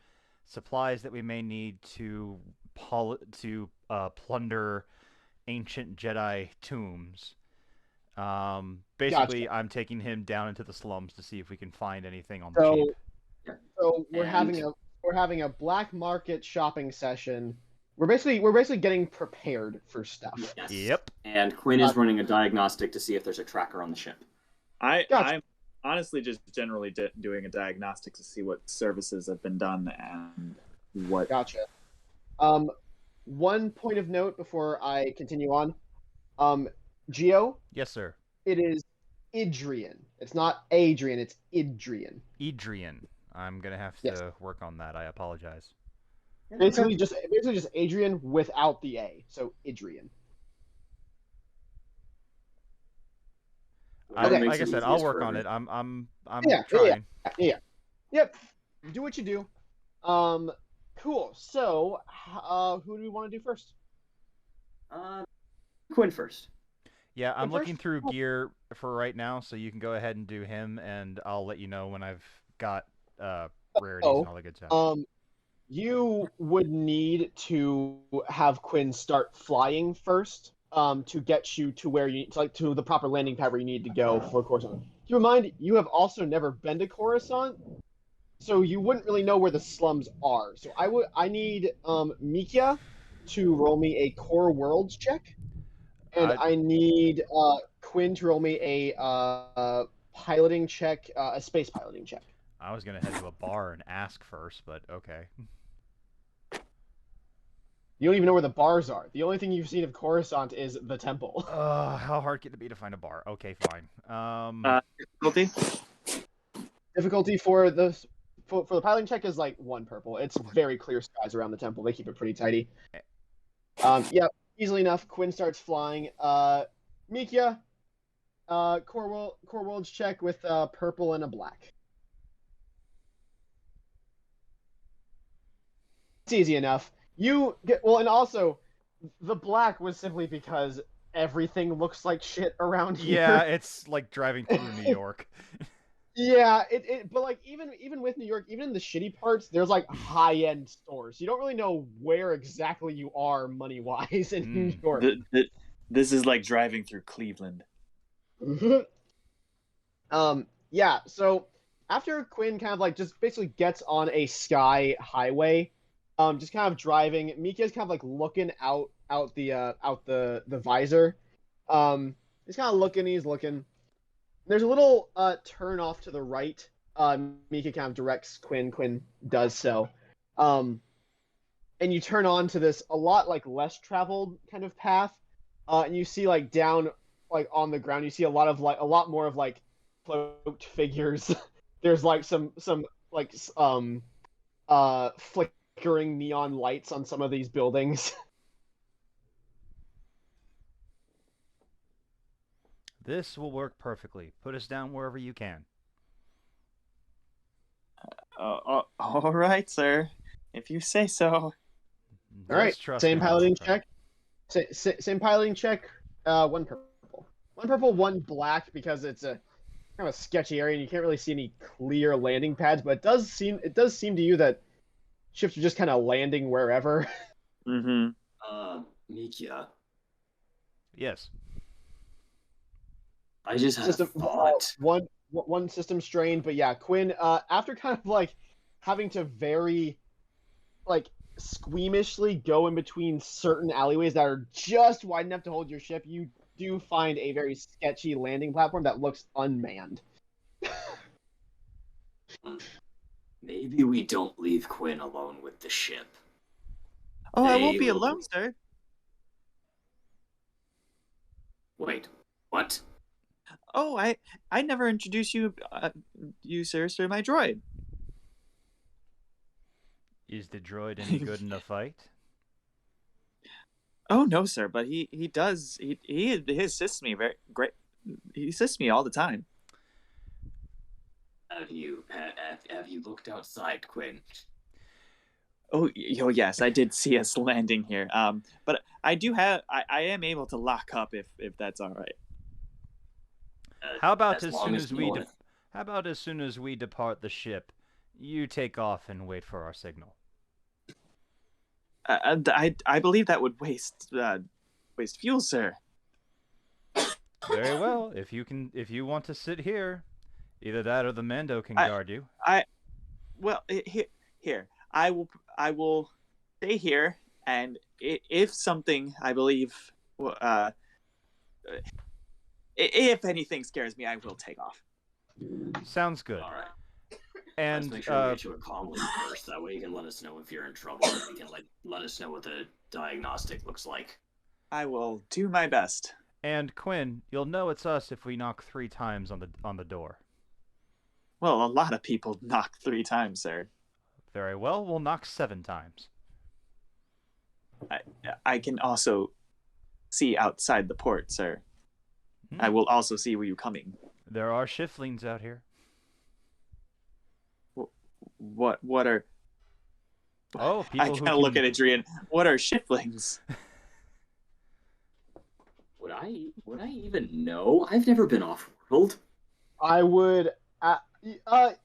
supplies that we may need to plunder ancient Jedi tombs. Basically, I'm taking him down into the slums to see if we can find anything on the So, cheap. so we're having a black market shopping session. We're basically getting prepared for stuff. Yes. Yep. And Quinn is running a diagnostic to see if there's a tracker on the ship. Gotcha. I'm honestly just generally doing a diagnostic to see what services have been done and what. Gotcha. One point of note before I continue on. Geo, Yes, sir. it is Idrian. It's not Adrian, it's Idrian. Adrian. I'm gonna have to Yes. work on that. I apologize. Basically just Adrian without the A. So Idrian. Whatever Okay. makes Like I it said, I'll easiest work for on it. everyone. I'm Yeah, trying. Yep. Do what you do. Cool. So, who do we want to do first? Quinn first. Yeah, I'm But looking first- through gear for right now, so you can go ahead and do him, and I'll let you know when I've got rarities and all that good stuff. You would need to have Quinn start flying first, to get you to where you to the proper landing pad where you need to go for Coruscant. Keep in mind, you have also never been to Coruscant, so you wouldn't really know where the slums are. So I need Mikia to roll me a Core Worlds check, and I need Quinn to roll me a piloting check, a space piloting check. I was gonna head to a bar and ask first, but okay. You don't even know where the bars are. The only thing you've seen of Coruscant is the temple. How hard can it be to find a bar? Okay, fine. Difficulty? Difficulty for the piloting check is like 1 purple. It's very clear skies around the temple. They keep it pretty tidy. Yeah, easily enough. Quinn starts flying. Mikia, core worlds check with purple and a black. It's easy enough. You get and also the black was simply because everything looks like shit around here. Yeah, it's like driving through New York. Yeah, but like even with New York, even in the shitty parts, there's like high-end stores. You don't really know where exactly you are money-wise in New York. This is like driving through Cleveland. Yeah, so after Quinn kind of like just basically gets on a sky highway, just kind of driving, Mikia's kind of like looking out the visor. He's kind of looking, he's looking. There's a little turn off to the right. Mika kind of directs Quinn does so. And you turn on to this a lot like less traveled kind of path. And you see like down like on the ground, you see a lot more of like cloaked figures. There's like some like flickering neon lights on some of these buildings. This will work perfectly. Put us down wherever you can. All right, sir. If you say so. All right, Just trust same him. piloting check. Same piloting check. One purple, one black, because it's a kind of a sketchy area and you can't really see any clear landing pads. But it does seem to you that ships are just kind of landing wherever. Mm-hmm. Mikia, Yes. I just had a System thought. one system strained, but yeah, Quinn. After kind of like having to very like squeamishly go in between certain alleyways that are just wide enough to hold your ship, you do find a very sketchy landing platform that looks unmanned. Maybe we don't leave Quinn alone with the ship. Oh, I won't They be will- alone, sir. Wait, what? Oh, I never introduced you, sir, to my droid. Is the droid any good in a fight? Oh no, sir, but he does he assists me very great. He assists me all the time. Have you looked outside, Quinn? Oh, yes, I did see us landing here. But I am able to lock up if that's all right. How about as as long soon as as you we know it. how about as soon as we depart the ship, you take off and wait for our signal? I believe that would waste fuel, sir. Very well. If you want to sit here, either that or the Mando can guard you. Well, here I will stay here, and if something, I believe, if anything scares me, I will take off. Sounds good. All right. And Let's make sure we get you a comm link first. That way you can let us know if you're in trouble. And you can let us know what the diagnostic looks like. I will do my best. and Quinn, you'll know it's us if we knock 3 times on the door. Well, a lot of people knock 3 times, sir. Very well, we'll knock 7 times. I can also see outside the port, sir. I will also see where you're coming. There are shiftlings out here. What are... Oh, people I who kind of look can- at Adrian. What are shiftlings? Would I even know? I've never been off world. I would.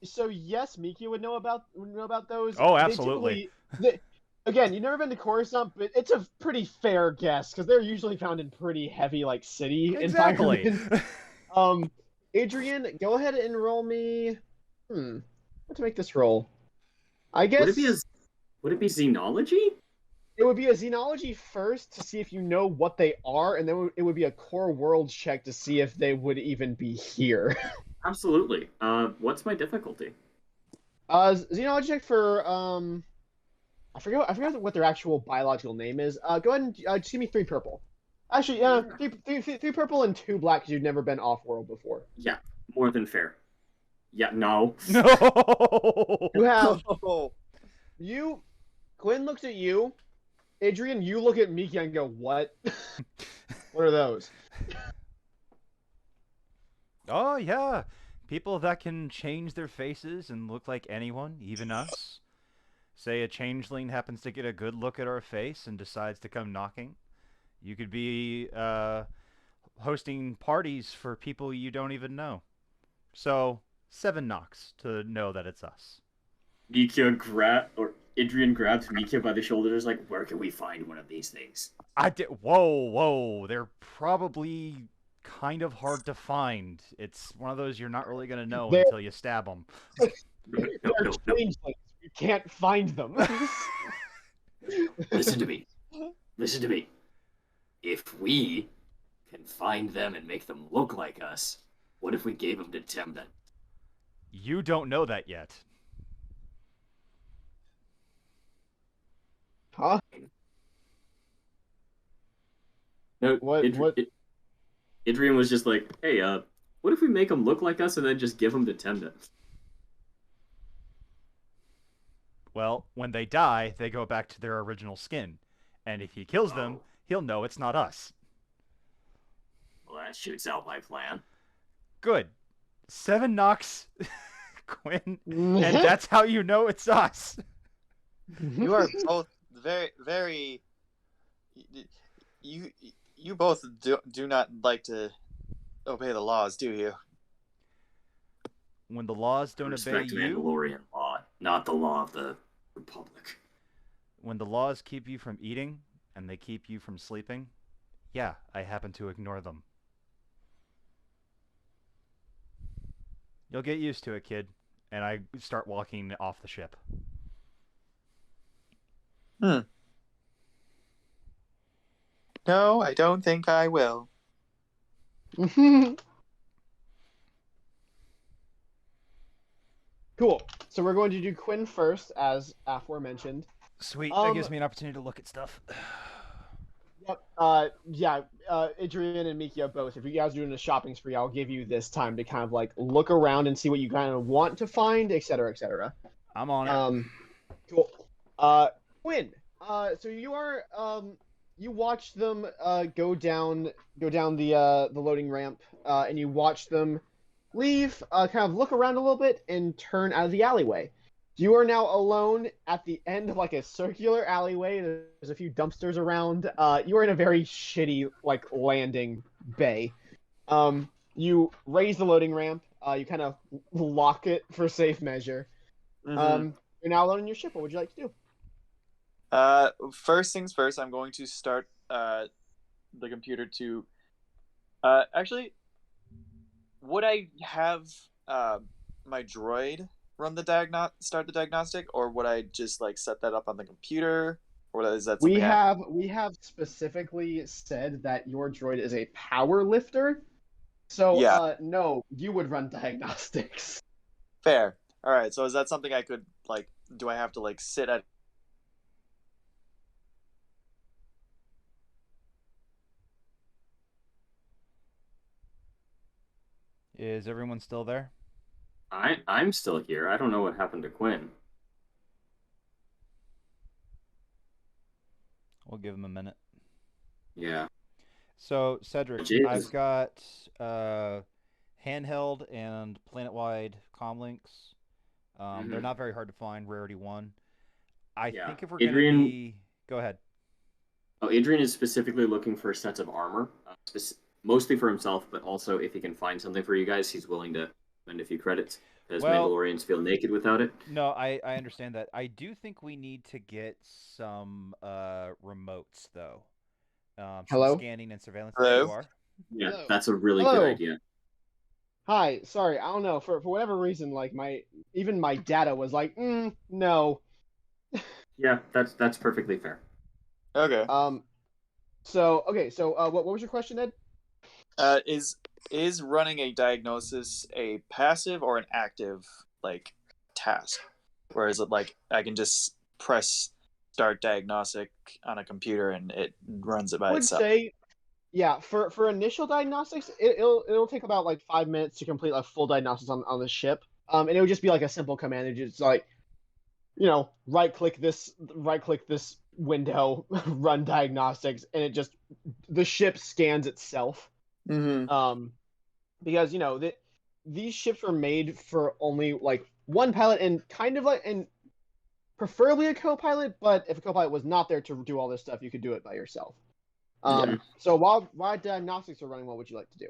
So yes, Miki would know about those. Oh, They absolutely. typically- again, you've never been to Coruscant, but it's a pretty fair guess because they're usually found in pretty heavy, like city Exactly. environments. Adrian, go ahead and roll me. What to make this roll? I guess Would it be xenology? it would be a xenology first to see if you know what they are, and then it would be a core world check to see if they would even be here. Absolutely. What's my difficulty? Xenology check for I forget what their actual biological name is. Go ahead and just give me 3 purple. Actually, three purple and 2 black because you've never been off world before. Yeah, more than fair. Yeah, no. No. You have you. Quinn looks at you. Adrian, you look at Miki and go, "What? What are those?" Oh yeah, people that can change their faces and look like anyone, even us. Say a changeling happens to get a good look at our face and decides to come knocking. You could be hosting parties for people you don't even know. So 7 knocks to know that it's us. Adrian grabs Mikia by the shoulders, like, where can we find one of these things? Whoa, they're probably kind of hard to find. It's one of those you're not really gonna know They're- until you stab them. They're changelings. You can't find them. Listen to me. Listen to me. If we can find them and make them look like us, what if we gave them to Temden? You don't know that yet. Huh? No, What- Adrian was just like, hey, what if we make them look like us and then just give them to Temden? Well, when they die, they go back to their original skin. And if he kills them, he'll know it's not us. Well, that shoots out my plan. Good. 7 knocks, Quinn, and that's how you know it's us. You are both very, very. You both do not like to obey the laws, do you? When the laws don't obey Respect you, Mandalorian law, not the law of the Republic. when the laws keep you from eating and they keep you from sleeping, yeah, I happen to ignore them. You'll get used to it, kid. And I start walking off the ship. No, I don't think I will. Cool. So we're going to do Quinn first, as aforementioned. Sweet, that gives me an opportunity to look at stuff. Yep. Adrian and Mikia both. If you guys are doing a shopping spree, I'll give you this time to kind of like look around and see what you kind of want to find, etc., etc. I'm on it. Cool. Quinn. So you are you watch them go down the loading ramp, and you watch them leave, kind of look around a little bit, and turn out of the alleyway. You are now alone at the end of like a circular alleyway. There's a few dumpsters around. You are in a very shitty like landing bay. You raise the loading ramp. You kind of lock it for safe measure. Mm-hmm. You're now alone in your ship. What would you like to do? First things first, I'm going to start the computer to. Actually, would I have my droid run the start the diagnostic, or would I just like set that up on the computer, or is that something we have specifically said that your droid is a power lifter, so Yeah. no, you would run diagnostics. Fair. All right. So is that something I could like? Do I have to like sit at? Is everyone still there? I'm still here. I don't know what happened to Quinn. We'll give him a minute. Yeah. So, Cedric, Jesus. I've got handheld and planet-wide comlinks. They're not very hard to find, rarity 1. I Yeah. think if we're going to Adrian- be... Go ahead. Oh, Adrian is specifically looking for sets of armor, mostly for himself, but also if he can find something for you guys, he's willing to spend a few credits, because Well- Mandalorians feel naked without it. No, I understand that. I do think we need to get some remotes, though. Some Hello? scanning and surveillance. Hello? There you are. Yeah, Hello. that's a really Hello. good idea. Hi, sorry, I don't know, for whatever reason, like my data was like, no. Yeah, that's perfectly fair. Okay. So what was your question, Ed? Is running a diagnosis a passive or an active like task? Or is it like I can just press start diagnostic on a computer and it runs it by I would itself? say, yeah, for initial diagnostics, it'll take about like 5 minutes to complete a full diagnosis on the ship. And it would just be like a simple command. It's just like, right click this window, run diagnostics, and it just the ship scans itself. Mm-hmm. Because these ships were made for only like one pilot and preferably a co-pilot, but if a co-pilot was not there to do all this stuff, you could do it by yourself. Yeah. So while diagnostics are running, what would you like to do?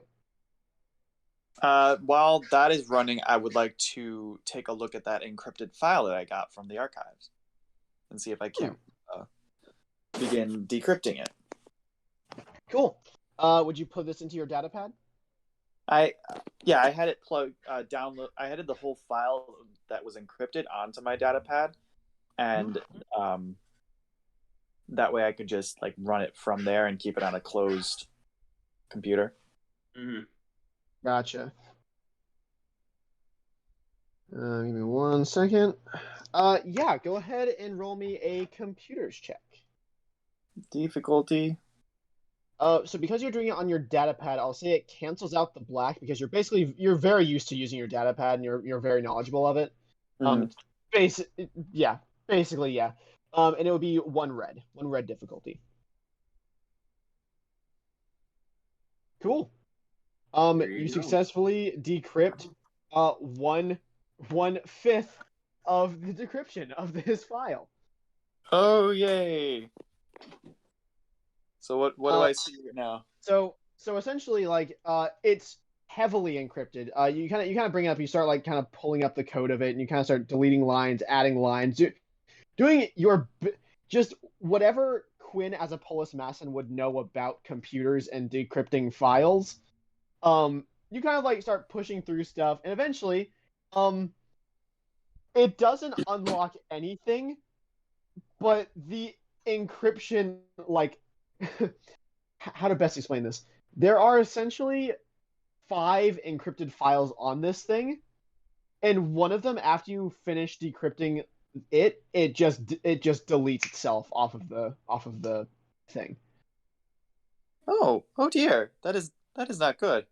While that is running, I would like to take a look at that encrypted file that I got from the archives and see if I can begin decrypting it. Cool. Would you put this into your data pad? I had it plugged download. I had the whole file that was encrypted onto my data pad, and that way I could just like run it from there and keep it on a closed computer. Mm-hmm. Gotcha. Give me 1 second. Yeah, go ahead and roll me a computers check. Difficulty. So because you're doing it on your data pad, I'll say it cancels out the black because you're very used to using your data pad and you're very knowledgeable of it. Basically, yeah. And it would be one red difficulty. Cool. There you You go. successfully decrypt 1/5 of the decryption of this file. Oh yay! So what do I see right now? So essentially, like, it's heavily encrypted. You kind of bring it up. You start like kind of pulling up the code of it, and you kind of start deleting lines, adding lines, doing just whatever Quinn as a Polis Masson would know about computers and decrypting files. You kind of like start pushing through stuff, and eventually, it doesn't unlock anything, but the encryption, like, how to best explain this? There are essentially 5 encrypted files on this thing, and one of them, after you finish decrypting it just deletes itself off of the thing. Oh dear. That is not good.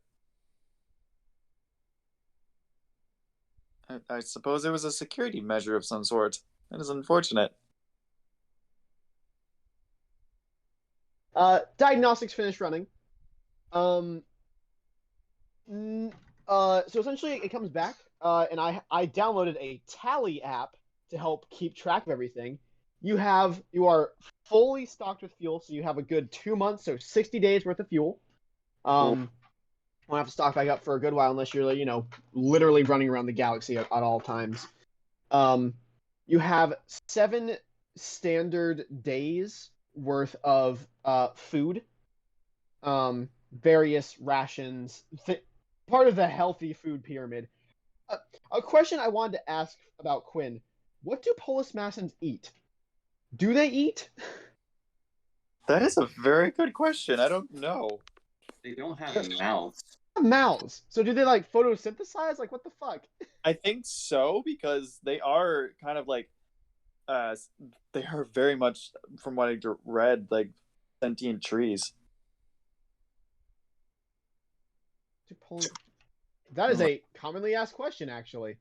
I suppose it was a security measure of some sort. That is unfortunate. Diagnostics finished running. So essentially it comes back, and I downloaded a tally app to help keep track of everything. You are fully stocked with fuel, so you have a good 2 months, so 60 days worth of fuel. Won't have to stock back up for a good while unless you're, literally running around the galaxy at all times. You have 7 standard days worth of food, various rations, part of the healthy food pyramid. A question I wanted to ask about Quinn: what do Polis Massons eat? Do they eat? That is a very good question. I don't know. They don't have mouths. Mouths. So do they like photosynthesize? Like, what the fuck? I think so, because they are kind of like they are very much, from what I read, like sentient trees. That is a commonly asked question, actually.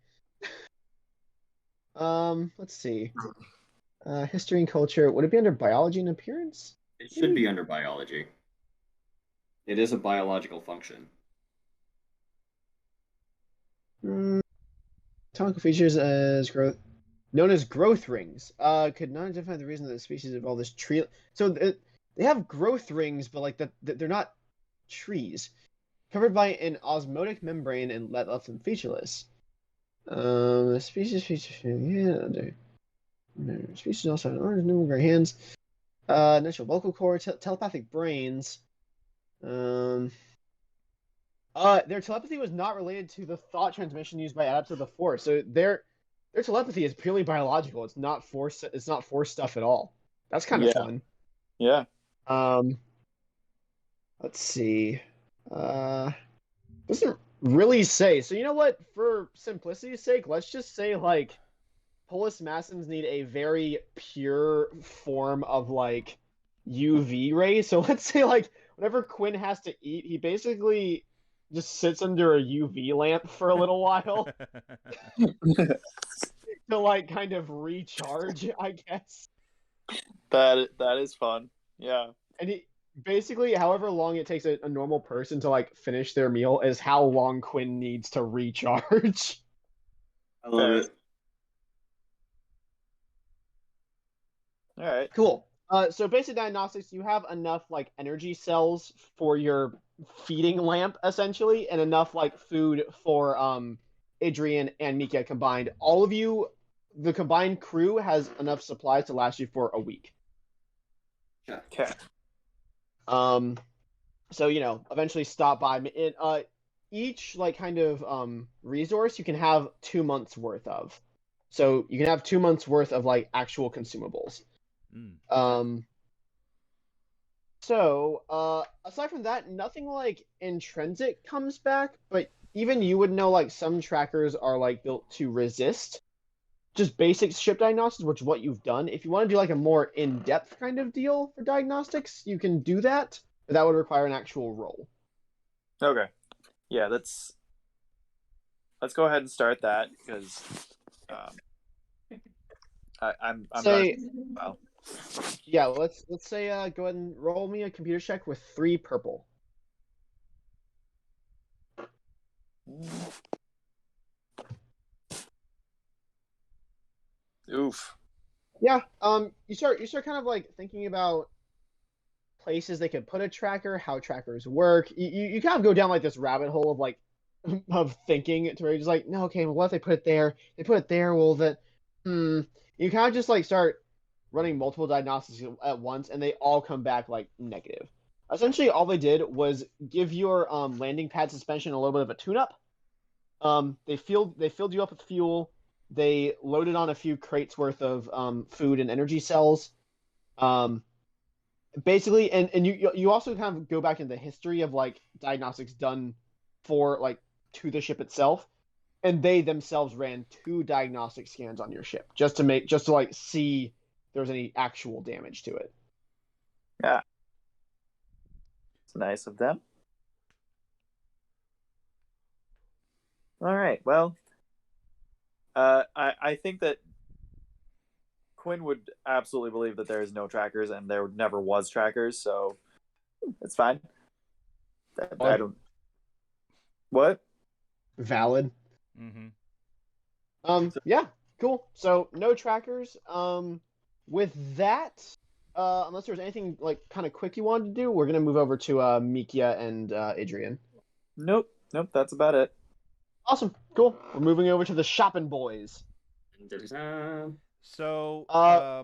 Let's see. History and culture. Would it be under biology and appearance? It should be under biology. It is a biological function. Anatomical features as growth, known as growth rings. Could not identify the reason that the species evolved this tree. So they have growth rings, but like they're not trees. Covered by an osmotic membrane and left them featureless. The species species also have orange numerous hands. Natural vocal cords, telepathic brains. Their telepathy was not related to the thought transmission used by Adepts of the Force. So their telepathy is purely biological. It's not force. It's not force stuff at all. That's kind of fun. Yeah. Let's see. Doesn't really say. So you know what? For simplicity's sake, let's just say like Polis Massons need a very pure form of like UV rays. So let's say like whenever Quinn has to eat, he basically just sits under a UV lamp for a little while to like kind of recharge, I guess. That is fun. Yeah. And he basically, however long it takes a normal person to like finish their meal is how long Quinn needs to recharge. I love it. All right. Cool. So basic diagnostics, you have enough like energy cells for your feeding lamp essentially, and enough like food for Adrian and Mika combined. All of you, the combined crew has enough supplies to last you for a week. Okay. So eventually stop by. Each like kind of resource you can have 2 months worth of. So you can have 2 months worth of like actual consumables. So aside from that, nothing like intrinsic comes back, but even you would know like some trackers are like built to resist just basic ship diagnostics, which is what you've done. If you want to do like a more in-depth kind of deal for diagnostics, you can do that, but that would require an actual roll. Okay. Yeah, let's go ahead and start that, because I'm Say, not well. Yeah, let's say go ahead and roll me a computer check with 3 purple. Oof. Yeah. You start kind of like thinking about places they could put a tracker, how trackers work. You kind of go down like this rabbit hole of like of thinking to where you're just like, no, okay, well, what if they put it there? They put it there. Well, that you kind of just like start running multiple diagnostics at once, and they all come back like negative. Essentially, all they did was give your landing pad suspension a little bit of a tune-up. They filled you up with fuel. They loaded on a few crates worth of food and energy cells. Um, Basically, and you also kind of go back into the history of like diagnostics done for like to the ship itself, and they themselves ran 2 diagnostic scans on your ship just to like see if there was any actual damage to it. Yeah. It's nice of them. All right. Well, I think that Quinn would absolutely believe that there is no trackers and there never was trackers, so it's fine. I don't. What? Valid. Mm-hmm. Yeah, cool. So no trackers. With that, unless there's anything like kind of quick you wanted to do, we're gonna move over to Mikia and Adrian. Nope. That's about it. Awesome, cool. We're moving over to the shopping boys. So, I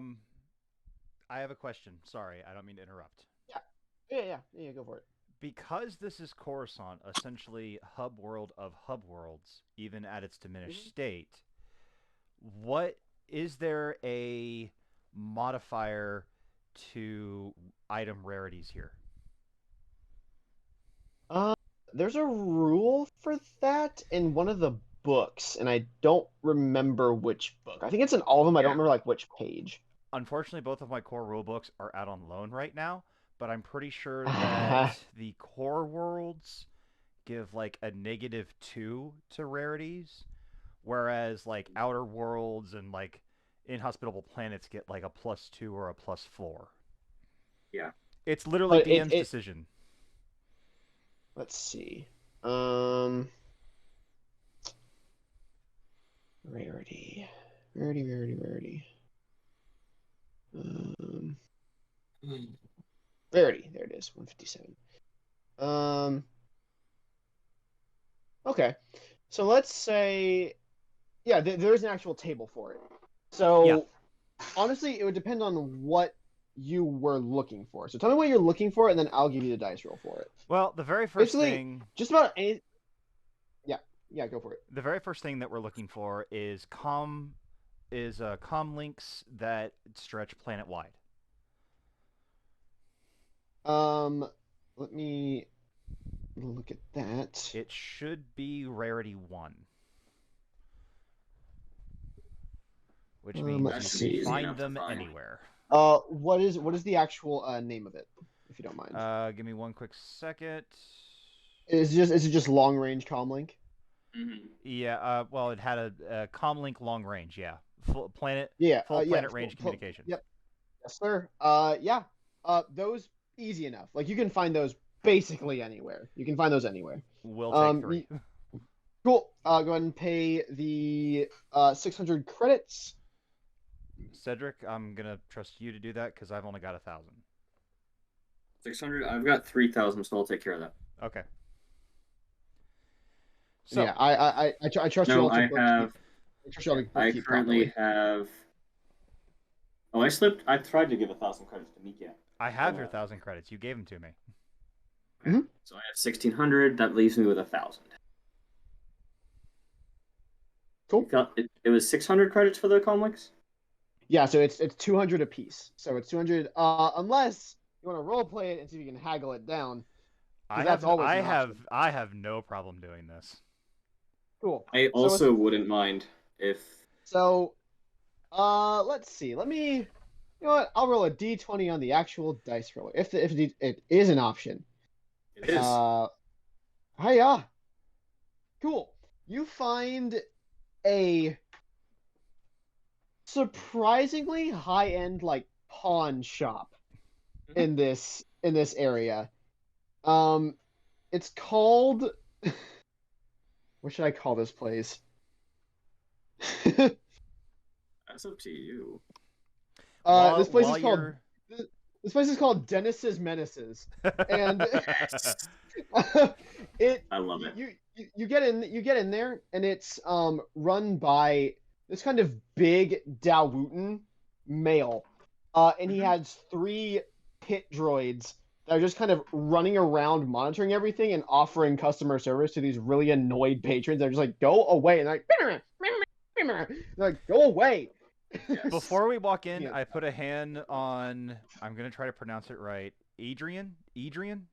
have a question. Sorry, I don't mean to interrupt. Yeah, go for it. Because this is Coruscant, essentially hub world of hub worlds, even at its diminished state, what is there a modifier to item rarities here? There's a rule for that in one of the books, and I don't remember which book. I think it's in all of them. I don't remember like which page. Unfortunately, both of my core rule books are out on loan right now, but I'm pretty sure that the core worlds give like a -2 to rarities, whereas like outer worlds and like inhospitable planets get like a +2 or a +4. Yeah. It's literally But DM's decision. Let's see. Rarity. Rarity. There it is. 157. Okay. So let's say, yeah, there's an actual table for it. So Yeah. Honestly, it would depend on what you were looking for. So tell me what you're looking for, and then I'll give you the dice roll for it. Well, the very first Basically, thing. Just about any. Yeah, go for it. The very first thing that we're looking for is comm links that stretch planet wide. Let me look at that. It should be rarity 1. Which means let's you see. can find them anywhere. What is the actual name of it, if you don't mind? Give me one quick second. Is it just long range comlink? Mm-hmm. Yeah. Well, it had a comlink long range. Yeah. Full planet. Yeah. Full planet range communication. Yep. Yes, sir. Yeah. Those easy enough. Like you can find those basically anywhere. You can find those anywhere. We'll take 3. Cool. Go ahead and pay the 600 credits. Cedric, I'm gonna trust you to do that because I've only got 1,000. 600. I've got 3,000, so I'll take care of that. Okay. So yeah, I trust you all to I currently have. Oh, I slipped. I tried to give 1,000 credits to Mikia. I have your 1,000 credits. You gave them to me. Mm-hmm. So I have 1,600. That leaves me with 1,000. Cool. It was 600 credits for the comlinks. Yeah, so it's 200 apiece. So it's 200. Unless you want to role play it and see if you can haggle it down. I have no problem doing this. Cool. I also wouldn't mind if. So, let's see. Let me. You know what? I'll roll a d20 on the actual dice roller if it is an option. It is. Hiya. Cool. You find a surprisingly high-end like pawn shop in this area. It's called. What should I call this place? That's up to you. This place is called you're... this place is called Dennis's Menaces, and I love it. you get in there, and it's run by this kind of big Dawotan male, and he has 3 pit droids that are just kind of running around monitoring everything and offering customer service to these really annoyed patrons. They're just like, go away, and they're like, go away. Before we walk in, Yeah. I put a hand on... I'm going to try to pronounce it right. Adrian? Idrian.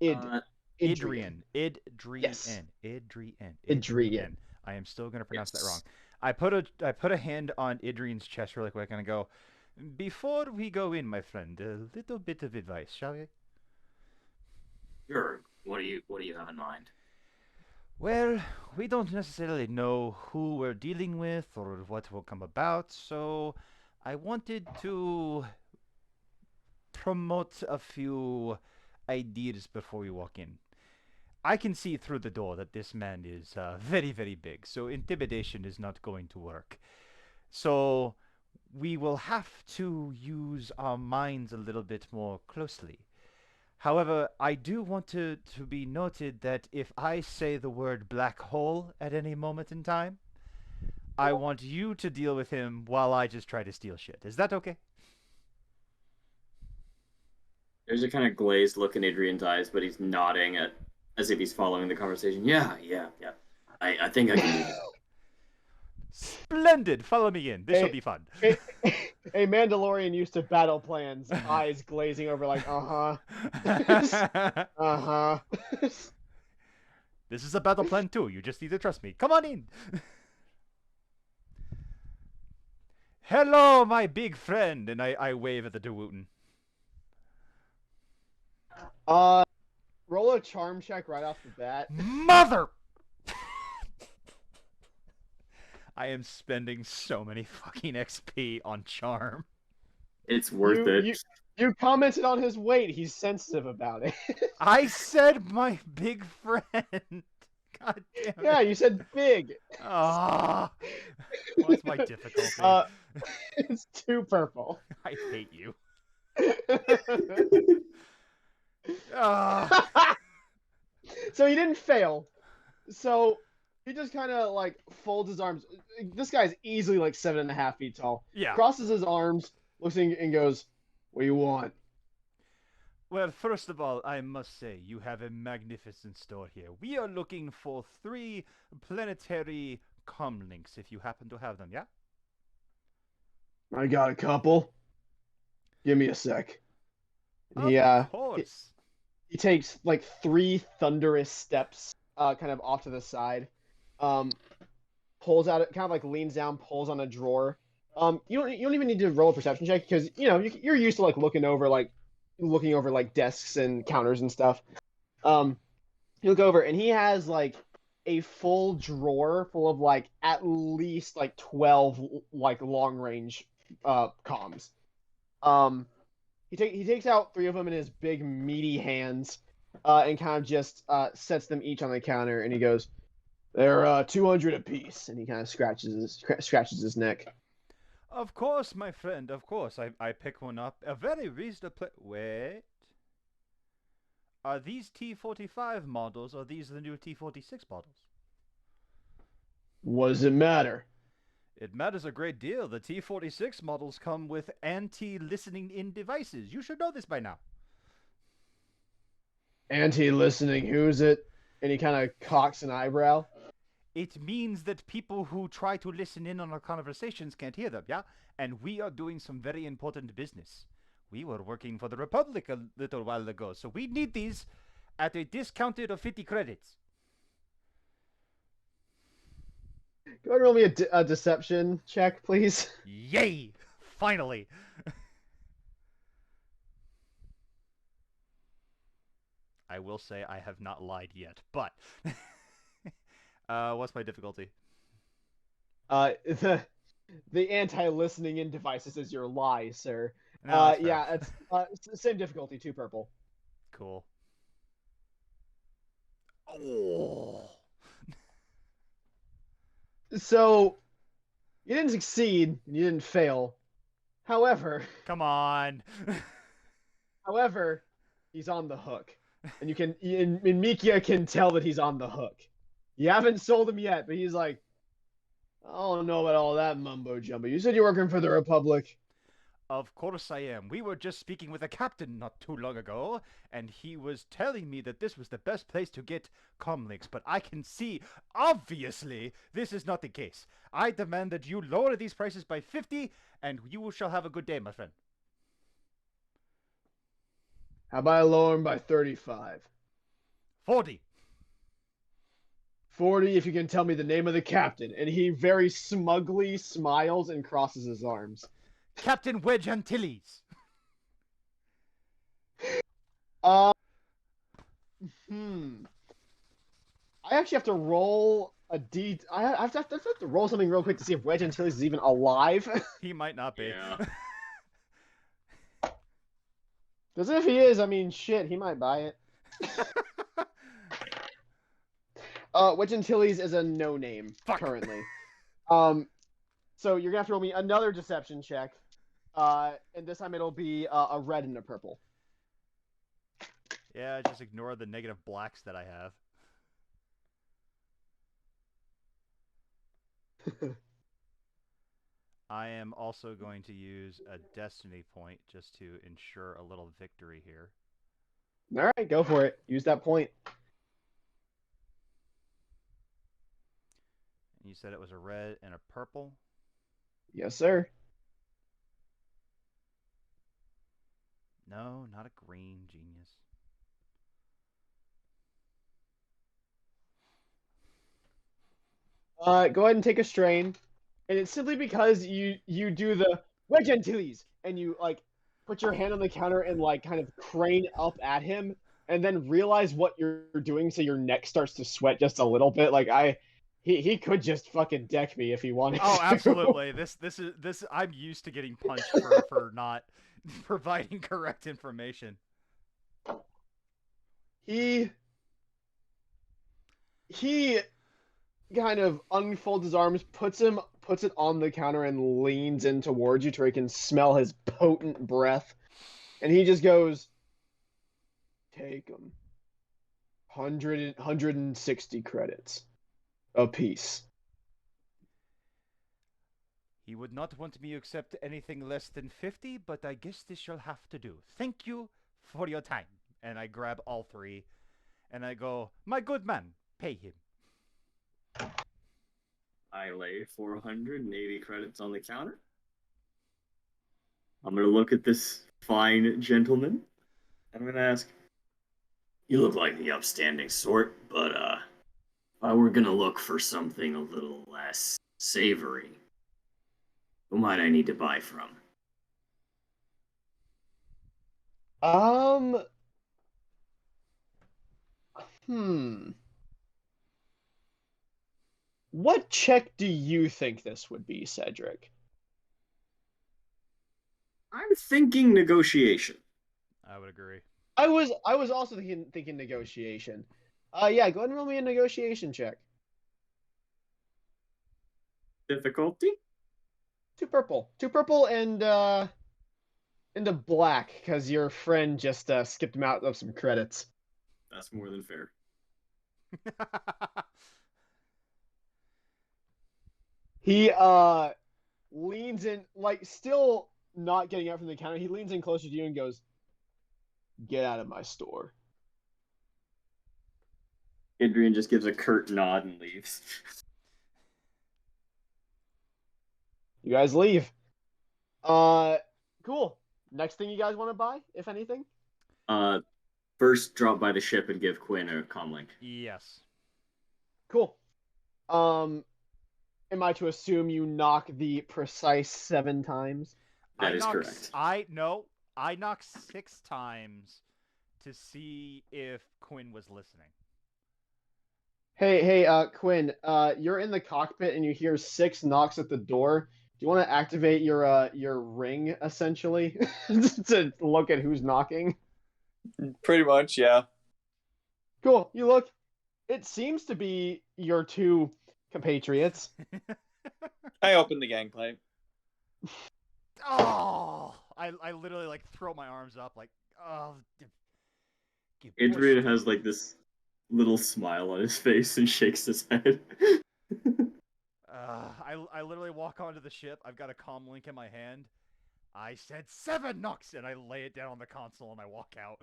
Idrian. Yes. Idrian. Idrian. I am still going to pronounce that Yes. wrong. I put a hand on Idrian's chest really quick and I go, before we go in, my friend, a little bit of advice, shall we? Sure. What do you have in mind? Well, we don't necessarily know who we're dealing with or what will come about, so I wanted to promote a few ideas before we walk in. I can see through the door that this man is very, very big, so intimidation is not going to work. So we will have to use our minds a little bit more closely. However, I do want to be noted that if I say the word black hole at any moment in time, I want you to deal with him while I just try to steal shit. Is that okay? There's a kind of glazed look in Adrian's eyes, but he's nodding as if he's following the conversation. Yeah. I think I can do that. Splendid! Follow me in. This Hey, will be fun. A Mandalorian used to battle plans, eyes glazing over like, This is a battle plan too. You just need to trust me. Come on in. Hello, my big friend. And I wave at the Dawotan. Roll a charm check right off the bat. Mother! I am spending so many fucking XP on charm. It's worth it. You commented on his weight. He's sensitive about it. I said my big friend. God damn it. Yeah, you said big. Ah, what's my difficulty? It's 2 purple. I hate you. Ah. So he didn't fail. So he just kind of like folds his arms. This guy's easily like 7.5 feet tall. Yeah. Crosses his arms, looks in, and goes, "What do you want?" Well, first of all, I must say you have a magnificent store here. We are looking for 3 planetary comlinks, if you happen to have them. Yeah. I got a couple. Give me a sec. Of course. He takes like 3 thunderous steps, kind of off to the side. Pulls out, kind of like leans down, pulls on a drawer. You don't even need to roll a perception check because you're used to like looking over like desks and counters and stuff. You look over and he has like a full drawer full of like at least like 12 like long range comms. He takes out 3 of them in his big meaty hands, and kind of just sets them each on the counter, and he goes, "They're 200 apiece," and he kind of scratches his neck. Of course, my friend, of course. I pick one up. A very reasonable... Wait. Are these T-45 models, or are these the new T-46 models? What does it matter? It matters a great deal. The T-46 models come with anti-listening-in devices. You should know this by now. Anti-listening, who's it? And he kind of cocks an eyebrow. It means that people who try to listen in on our conversations can't hear them, yeah? And we are doing some very important business. We were working for the Republic a little while ago, so we need these at a discounted of 50 credits. Go ahead and roll me a deception check, please. Yay! Finally! I will say I have not lied yet, but... what's my difficulty? The anti-listening in devices is your lie, sir. No, that's fair. Yeah, it's the same difficulty, 2 purple. Cool. Oh! So, you didn't succeed, and you didn't fail, However, Come on. however, he's on the hook, and you can, and Mikia can tell that he's on the hook. You haven't sold him yet, but he's like, I don't know about all that mumbo jumbo. You said you're working for the Republic. Of course I am. We were just speaking with a captain not too long ago, and he was telling me that this was the best place to get comlinks, but I can see, obviously, this is not the case. I demand that you lower these prices by 50, and you shall have a good day, my friend. How about I lower him by 35? 40. 40 if you can tell me the name of the captain. And he very smugly smiles and crosses his arms. Captain Wedge Antilles. I actually have to roll a D. I have to roll something real quick to see if Wedge Antilles is even alive. He might not be. Yeah. Because if he is, I mean, shit, he might buy it. Wedge Antilles is a no name currently. So you're gonna have to roll me another deception check. And this time it'll be a red and a purple. Yeah, just ignore the negative blacks that I have. I am also going to use a destiny point just to ensure a little victory here. All right, go for it. Use that point. And you said it was a red and a purple? Yes, sir. No, not a green, genius. Go ahead and take a strain. And it's simply because you do the Wedge Antilles and you like put your hand on the counter and like kind of crane up at him and then realize what you're doing so your neck starts to sweat just a little bit. Like he could just fucking deck me if he wanted Oh, to. absolutely. This I'm used to getting punched for not providing correct information. He kind of unfolds his arms, puts it on the counter, and leans in towards you to where he can smell his potent breath. And he just goes, take them. 160 credits a piece. He would not want me to accept anything less than 50, but I guess this shall have to do. Thank you for your time. And I grab all three, and I go, my good man, pay him. I lay 480 credits on the counter. I'm going to look at this fine gentleman. I'm going to ask, you look like the upstanding sort, but if I were going to look for something a little less savory, who might I need to buy from? What check do you think this would be, Cedric? I'm thinking negotiation. I would agree. I was also thinking negotiation. Yeah, go ahead and roll me a negotiation check. Difficulty? 2 purple and a black because your friend just skipped him out of some credits. That's more than fair. He leans in, like still not getting out from the counter. He leans in closer to you and goes, "Get out of my store." Adrian just gives a curt nod and leaves. You guys leave. Cool. Next thing you guys want to buy, if anything? First drop by the ship and give Quinn a comlink. Yes. Cool. Am I to assume you knock the precise 7 times? That is correct. I knocked 6 times to see if Quinn was listening. Hey, Quinn, you're in the cockpit and you hear 6 knocks at the door. Do you want to activate your ring, essentially, to look at who's knocking? Pretty much, yeah. Cool. You look. It seems to be your 2 compatriots. I open the gangplank. Oh! I literally like throw my arms up like, oh. Adrian has like this little smile on his face and shakes his head. I literally walk onto the ship. I've got a comm link in my hand. I said 7 Nux, and I lay it down on the console and I walk out.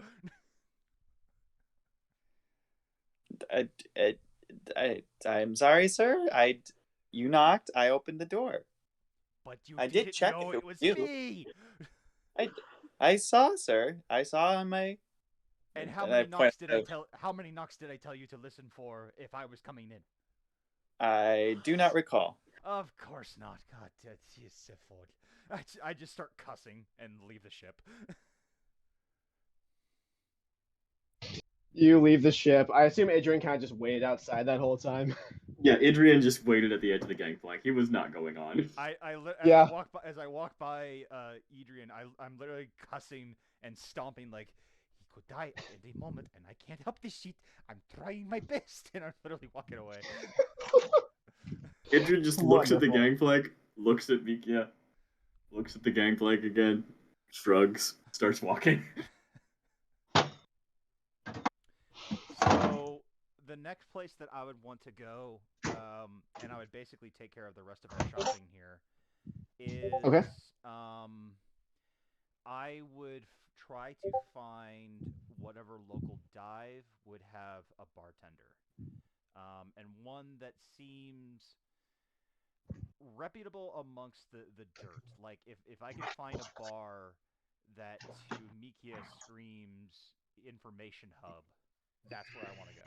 I'm sorry, sir. You knocked. I opened the door. But you I didn't did check know if it was you. me. I saw, sir. I saw on my. And how And many I Nux point did I out- tell? How many Nux did I tell you to listen for if I was coming in? I do not recall. Of course not. God, that's so funny. I just start cussing and leave the ship. You leave the ship. I assume Adrian kind of just waited outside that whole time. Yeah, Adrian just waited at the edge of the gangplank. He was not going on. Yeah. As I walk by Adrian, I'm literally cussing and stomping like he could die at any moment, and I can't help this shit. I'm trying my best, and I'm literally walking away. Adrian just looks at the Wonderful. gangplank, looks at Mikia, looks at the gangplank again, shrugs, starts walking. So the next place that I would want to go, and I would basically take care of the rest of our shopping here, is Okay. I would try to find whatever local dive would have a bartender, and one that seems reputable amongst the dirt. Like if I could find a bar that to Mikia screams information hub, that's where I want to go.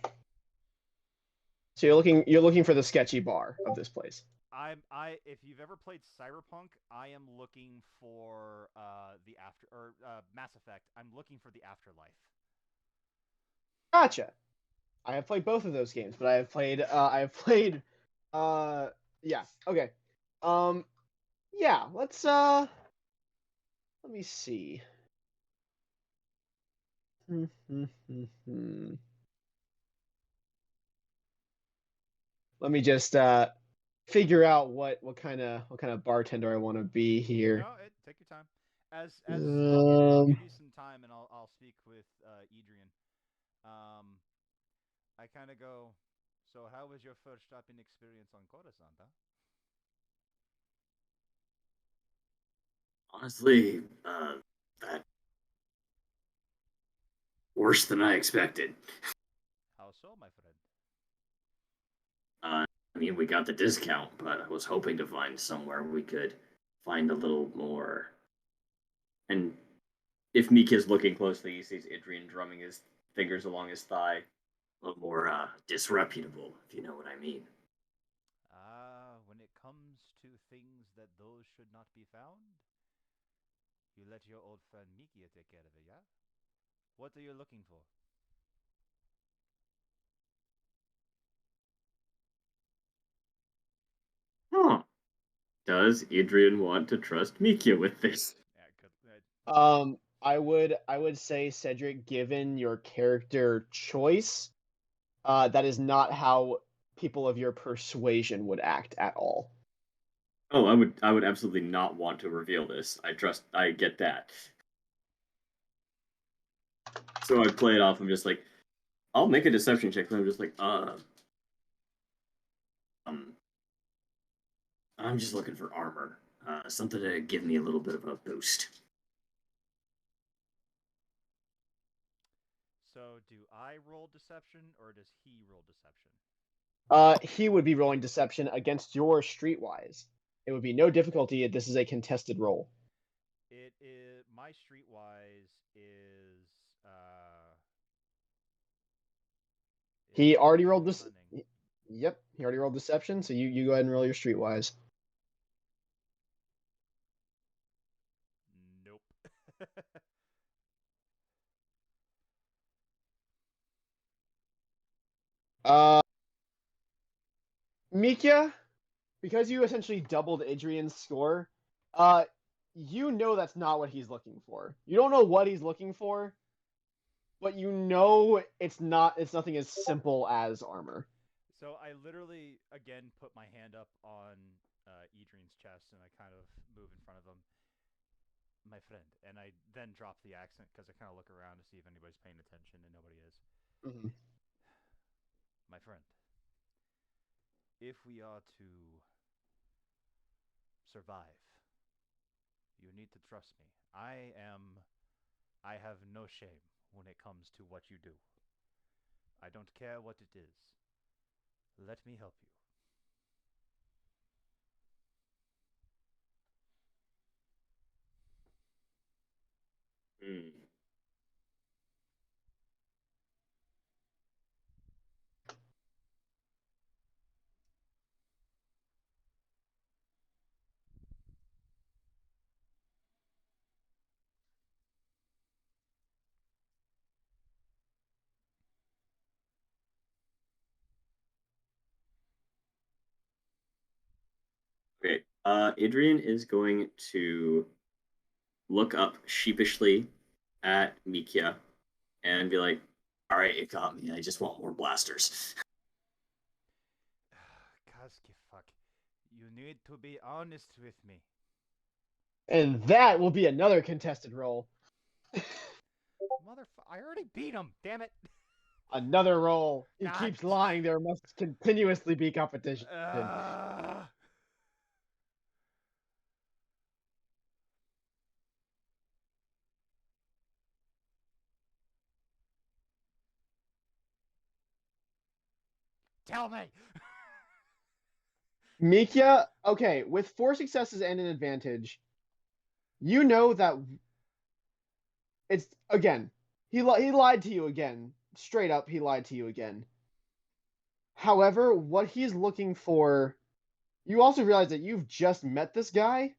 So you're looking for the sketchy bar of this place. If you've ever played Cyberpunk, I am looking for Mass Effect. I'm looking for the Afterlife. Gotcha. I have played both of those games, but yeah, okay. Yeah, let me see. Let me just figure out what kind of bartender I want to be here. No, take your time. I'll give you some time, and I'll speak with Adrian. I kind of go. So, how was your first shopping experience on Coruscant, huh? Honestly, that worse than I expected. How so, my friend? I mean, we got the discount, but I was hoping to find somewhere we could find a little more. And if Mika's looking closely, he sees Adrian drumming his fingers along his thigh. A little more disreputable, if you know what I mean. When it comes to things that those should not be found, you let your old friend Mikia take care of it, yeah? What are you looking for? Huh. Does Adrian want to trust Mikia with this? Yeah, good. I would say, Cedric, given your character choice, that is not how people of your persuasion would act at all. Oh, I would absolutely not want to reveal this. I get that. So I play it off. I'm just like, I'll make a deception check. And I'm just like, I'm just looking for armor, something to give me a little bit of a boost. So, do I roll deception, or does he roll deception? He would be rolling deception against your streetwise. It would be no difficulty if this is a contested roll. It is my streetwise is. He already rolled this. Cunning. Yep, he already rolled deception. So you go ahead and roll your streetwise. Nope. Mikia, because you essentially doubled Adrian's score, you know that's not what he's looking for. You don't know what he's looking for, but you know it's nothing as simple as armor. So I literally again put my hand up on Adrian's chest, and I kind of move in front of him. my friend, and I then drop the accent because I kind of look around to see if anybody's paying attention, and nobody is. Mhm. My friend, if we are to survive, you need to trust me. I have no shame when it comes to what you do. I don't care what it is. Let me help you. Hmm. Okay. Adrian is going to look up sheepishly at Mikia and be like, "All right, it got me. I just want more blasters." Kazuki, fuck. You need to be honest with me. And that will be another contested roll. I already beat him, damn it. Another roll. He God. keeps lying. There must continuously be competition. Tell me. Mikia, okay, with 4 successes and an advantage, you know that it's again. He lied to you again. Straight up, he lied to you again. However, what he's looking for, you also realize that you've just met this guy.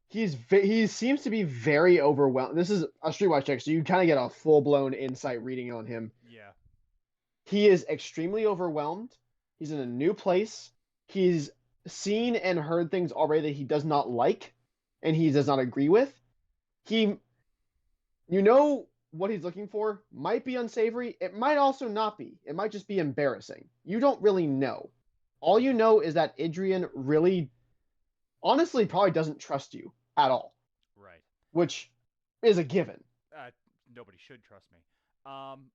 He seems to be very overwhelmed. This is a streetwise check, so you kind of get a full-blown insight reading on him. Yeah. He is extremely overwhelmed. He's in a new place. He's seen and heard things already that he does not like and he does not agree with. You know what he's looking for might be unsavory. It might also not be. It might just be embarrassing. You don't really know. All you know is that Adrian really, honestly, probably doesn't trust you at all. Right. Which is a given. Nobody should trust me.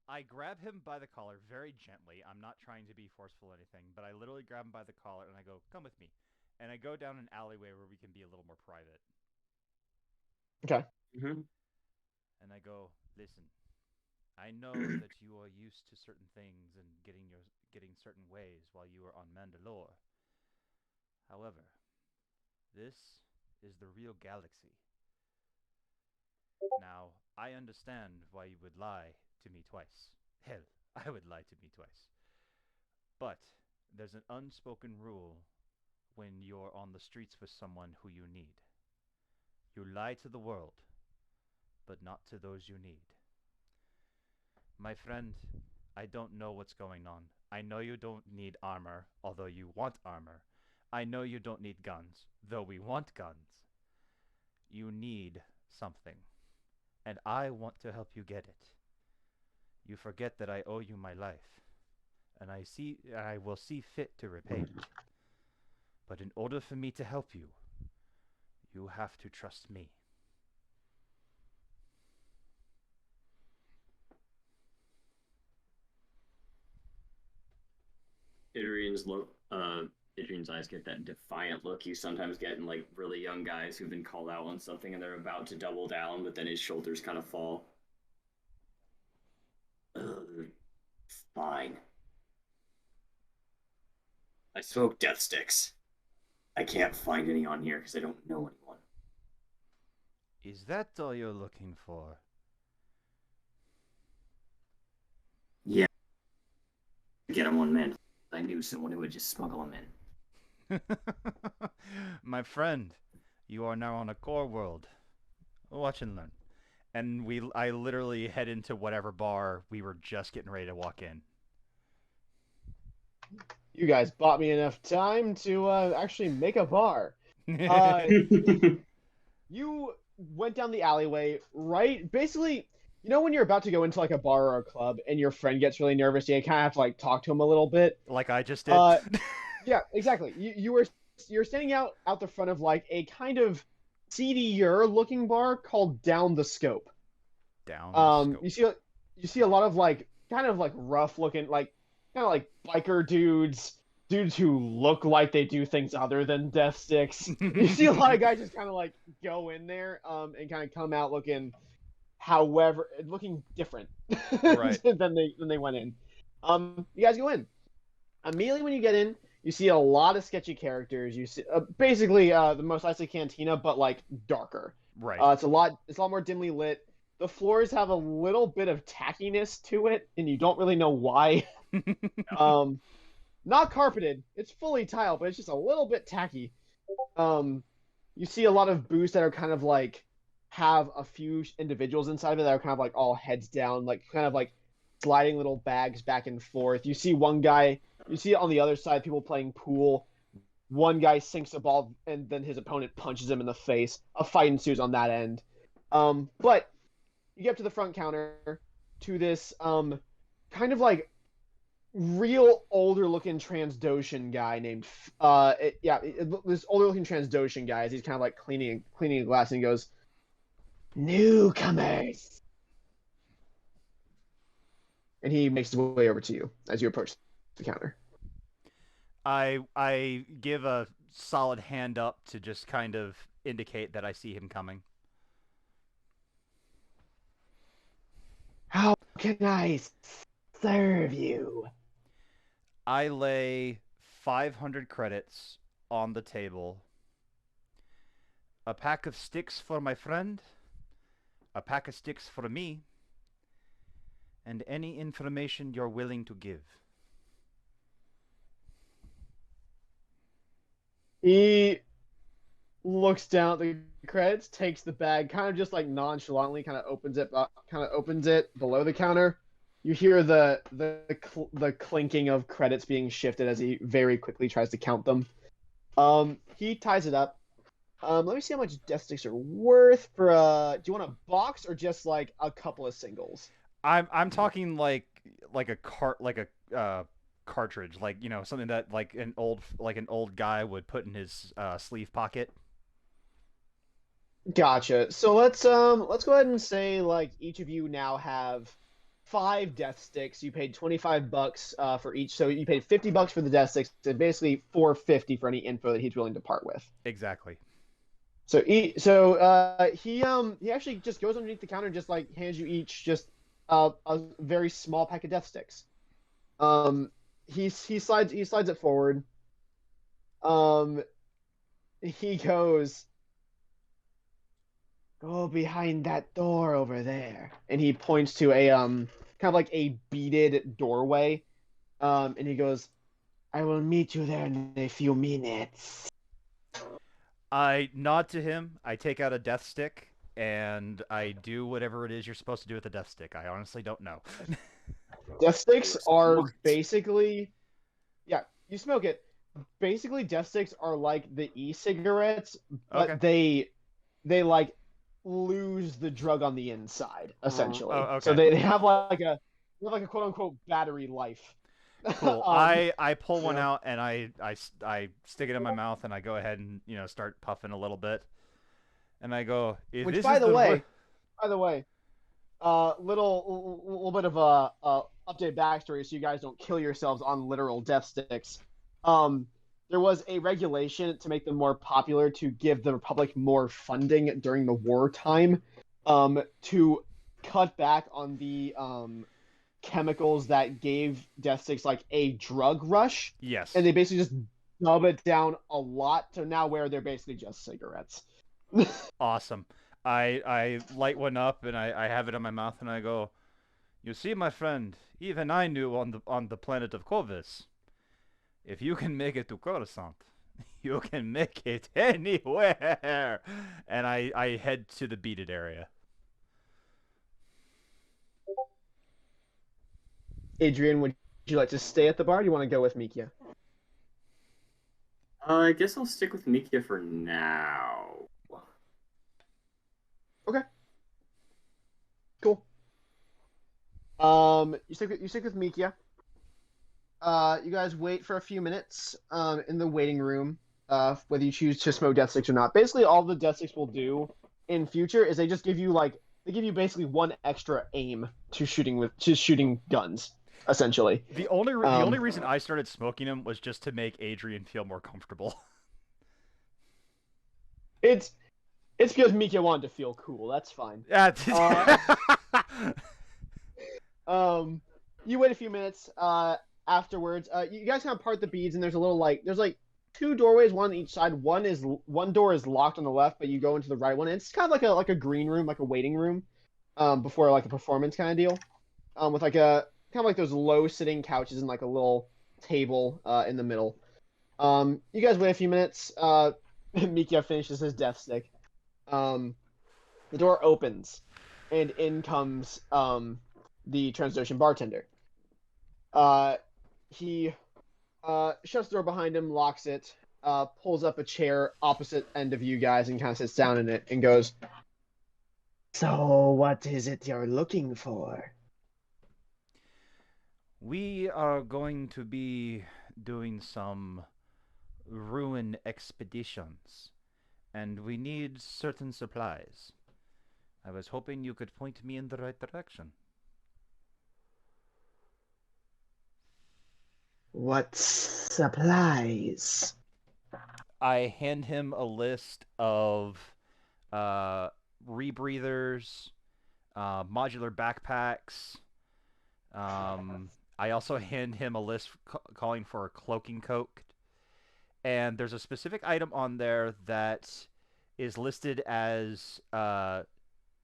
I grab him by the collar very gently. I'm not trying to be forceful or anything, but I literally grab him by the collar and I go, "Come with me." And I go down an alleyway where we can be a little more private. Okay. Mm-hmm. And I go, "Listen, I know that you are used to certain things and getting certain ways while you are on Mandalore. However, this is the real galaxy. Now, I understand why you would lie to me twice. Hell, I would lie to me twice. But there's an unspoken rule when you're on the streets with someone who you need. You lie to the world, but not to those you need. My friend, I don't know what's going on. I know you don't need armor, although you want armor. I know you don't need guns, though we want guns. You need something, and I want to help you get it. You forget that I owe you my life, and I will see fit to repay it. But in order for me to help you, you have to trust me." Adrian's eyes get that defiant look you sometimes get in like really young guys who've been called out on something and they're about to double down, but then his shoulders kind of fall. Fine. I smoke death sticks. I can't find any on here because I don't know anyone. Is that all you're looking for? Yeah. Get him on man. I knew someone who would just smuggle him in. My friend, you are now on a core world. Watch and learn. And I literally head into whatever bar we were just getting ready to walk in. You guys bought me enough time to actually make a bar. You went down the alleyway, right? Basically, you know when you're about to go into like a bar or a club and your friend gets really nervous, you kind of have to like talk to him a little bit. Like I just did. Yeah, exactly. You're standing out the front of like a kind of seedier looking bar called Down the Scope. Down the scope. You see a lot of like kind of like rough looking like kind of like biker dudes who look like they do things other than death sticks. You see a lot of guys just kind of like go in there and kind of come out looking different Right. than they went in. You guys go in. Immediately when you get in, you see a lot of sketchy characters. You see basically the Mos Eisley Cantina, but like darker. Right. It's a lot more dimly lit. The floors have a little bit of tackiness to it, and you don't really know why. Not carpeted. It's fully tiled, but it's just a little bit tacky. You see a lot of booths that are kind of like have a few individuals inside of it that are kind of like all heads down, like kind of like sliding little bags back and forth. You see on the other side people playing pool. One guy sinks a ball and then his opponent punches him in the face. A fight ensues on that end. But you get up to the front counter to this kind of like real older looking Transdoshan guy named this older looking Transdoshan guy as he's kind of like cleaning a glass, and he goes, "Newcomers," and he makes his way over to you as you approach the counter. I give a solid hand up to just kind of indicate that I see him coming. How can I serve you? I lay 500 credits on the table. A pack of sticks for my friend, a pack of sticks for me, and any information you're willing to give. He looks down at the credits, takes the bag, kind of just like nonchalantly, kind of opens it below the counter. You hear the clinking of credits being shifted as he very quickly tries to count them. He ties it up. Let me see how much death sticks are worth for do you want a box or just like a couple of singles? I'm talking like a cartridge, like, you know, something that like an old guy would put in his sleeve pocket. Gotcha. So let's go ahead and say like each of you now have 5 death sticks. You paid $25 for each, so you paid $50 for the death sticks, and basically $4.50 for any info that he's willing to part with. Exactly. So he actually just goes underneath the counter and just like hands you each just a very small pack of death sticks. He slides it forward. He goes, "Go behind that door over there," and he points to a kind of like a beaded doorway. And he goes, "I will meet you there in a few minutes." I nod to him. I take out a death stick, and I do whatever it is you're supposed to do with a death stick. I honestly don't know. Death sticks are basically, yeah, you smoke it. Basically, death sticks are like the e-cigarettes, but Okay. they like lose the drug on the inside, essentially. Oh, okay. So they have like a quote unquote battery life. Cool. I pull one yeah. out and I stick it in my mouth and I go ahead and, you know, start puffing a little bit. And I go, if Which, this by is the way, little bit of a updated backstory so you guys don't kill yourselves on literal death sticks. There was a regulation to make them more popular to give the Republic more funding during the wartime, to cut back on the chemicals that gave death sticks like a drug rush. Yes. And they basically just dub it down a lot to now where they're basically just cigarettes. Awesome. I light one up and I have it in my mouth and I go, "You see, my friend, even I knew on the planet of Corvus, if you can make it to Coruscant, you can make it anywhere." And I head to the beaded area. Adrian, would you like to stay at the bar? Or do you want to go with Mikia? I guess I'll stick with Mikia for now. Okay. Cool. You stick with Mikia. You guys wait for a few minutes in the waiting room. whether you choose to smoke death sticks or not. Basically, all the death sticks will do in future is they just give you basically one extra aim to shooting guns, essentially. The only reason I started smoking them was just to make Adrian feel more comfortable. It's because Mika wanted to feel cool. That's fine. You wait a few minutes. Afterwards, you guys kind of part the beads, and there's a little there's two doorways, one on each side. One door is locked on the left, but you go into the right one. And it's kind of like a green room, like a waiting room, before like a performance kind of deal, with like a kind of like those low sitting couches and like a little table in the middle. You guys wait a few minutes. Mikia finishes his death stick. The door opens, and in comes the Transocean bartender. He shuts the door behind him, locks it, pulls up a chair opposite end of you guys, and kind of sits down in it and goes, "So, what is it you're looking for?" We are going to be doing some ruin expeditions, and we need certain supplies. I was hoping you could point me in the right direction. What supplies? I hand him a list of rebreathers, modular backpacks. I also hand him a list calling for a cloaking coat. And there's a specific item on there that is listed as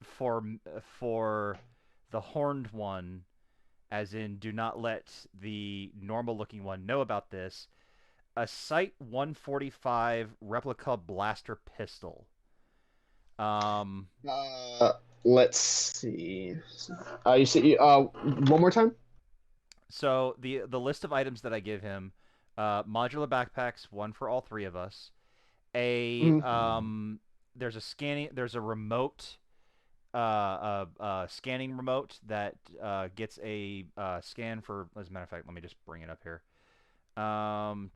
for the horned one, as in do not let the normal looking one know about this. A Site 145 replica blaster pistol. Let's see. You see, one more time. So the list of items that I give him: modular backpacks, one for all three of us. There's a remote, scanning remote that gets a scan for. As a matter of fact, let me just bring it up here. Because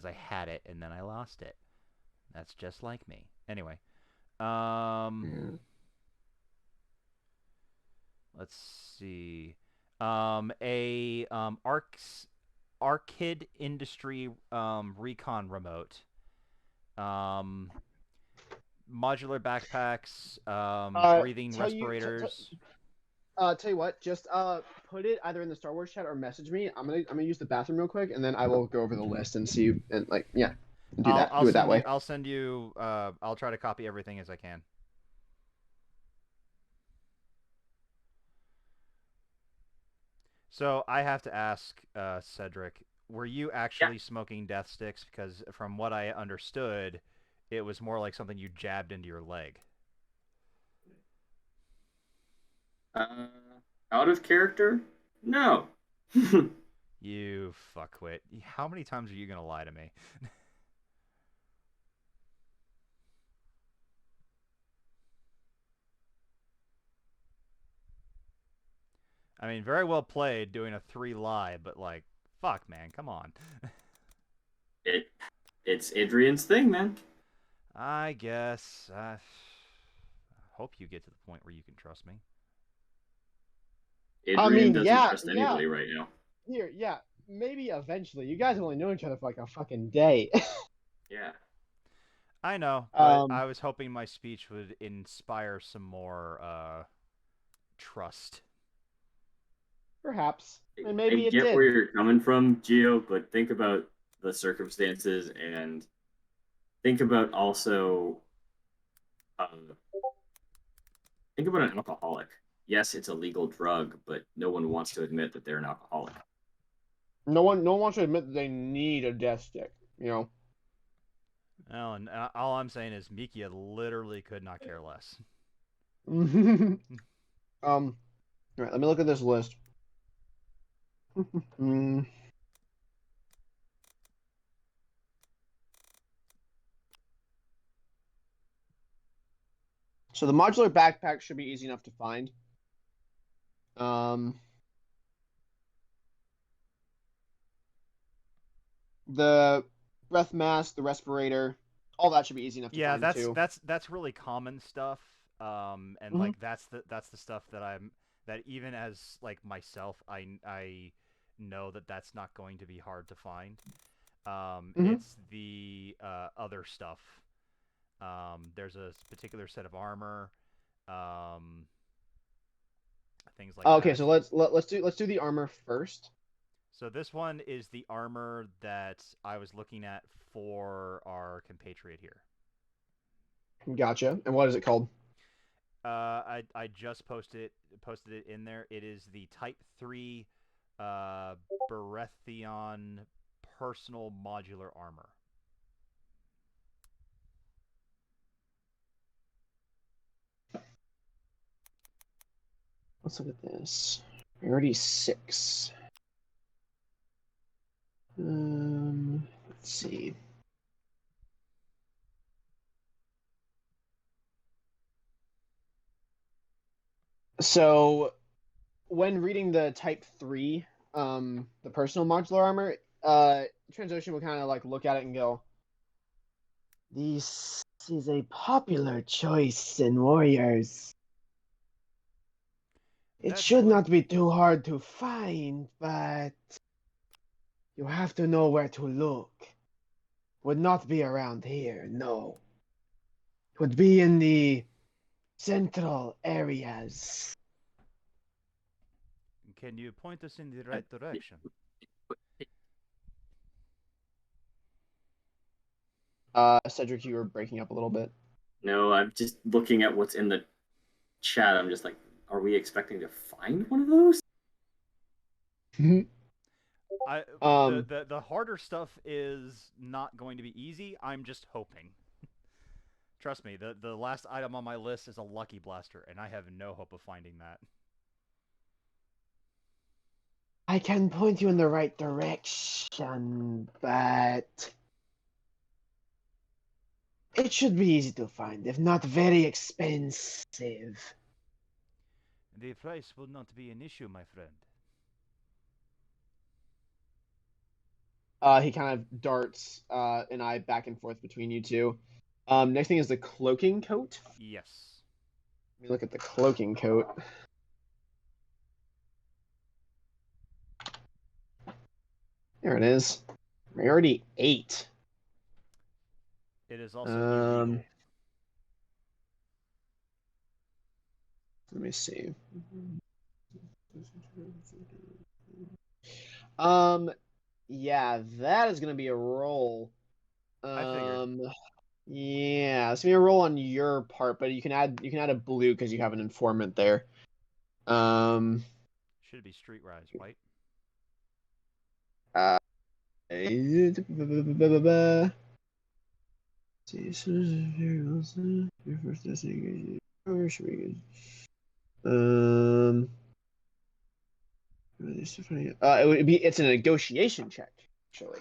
I had it and then I lost it. That's just like me. Anyway, let's see. Arkid Industry recon remote. Modular backpacks, breathing respirators. Tell you what, just put it either in the Star Wars chat or message me. I'm gonna use the bathroom real quick, and then I will go over the list and see and do it that way. I'll send you. I'll try to copy everything as I can. So I have to ask Cedric, were you actually smoking death sticks? Because from what I understood, it was more like something you jabbed into your leg. Out of character? No. You fuckwit. How many times are you going to lie to me? I mean, very well played doing a 3 lie, but like, fuck, man, come on. It's Adrian's thing, man. I guess. I hope you get to the point where you can trust me. Adrian doesn't trust anybody right now. Maybe eventually. You guys have only known each other for like a fucking day. Yeah. I know, but I was hoping my speech would inspire some more trust. Perhaps. And maybe I get where you're coming from, Gio, but think about the circumstances and think about also think about an alcoholic. Yes, it's a legal drug, but no one wants to admit that they're an alcoholic. No one wants to admit that they need a death stick, you know. Oh, and all I'm saying is Mikia literally could not care less. All right, let me look at this list. So the modular backpack should be easy enough to find. the breath mask, the respirator, all that should be easy enough to Yeah, find too. that's really common stuff. And Mhm. like that's the stuff that even as like myself, I know that that's not going to be hard to find. Mhm. It's the other stuff. There's a particular set of armor, um, things like Okay, that. so let's do the armor first. So this one is the armor that I was looking at for our compatriot here. Gotcha. And what is it called? I just posted it in there. It is the Type 3 Baratheon personal modular armor. Let's look at this. Priority 6. Let's see. So, when reading the Type 3, the personal modular armor, Transocean will kind of like look at it and go, "This is a popular choice in warriors. It That's should what not be too hard to find, but you have to know where to look. Would not be around here, no. Would be in the central areas." Can you point us in the right direction? Cedric, you were breaking up a little bit. No, I'm just looking at what's in the chat. I'm just like, are we expecting to find one of those? The harder stuff is not going to be easy. I'm just hoping. Trust me, the last item on my list is a Lucky Blaster, and I have no hope of finding that. I can point you in the right direction, but it should be easy to find, if not very expensive. The price will not be an issue, my friend. He kind of darts an eye back and forth between you two. Next thing is the cloaking coat. Yes. Let me look at the cloaking coat. There it is. Priority 8. It is also illegal. Let me see. Yeah, that is gonna be a roll. I figured. Yeah, it's gonna be a roll on your part, but you can add a blue because you have an informant there. Should be Streetwise, right? It's a negotiation check, actually.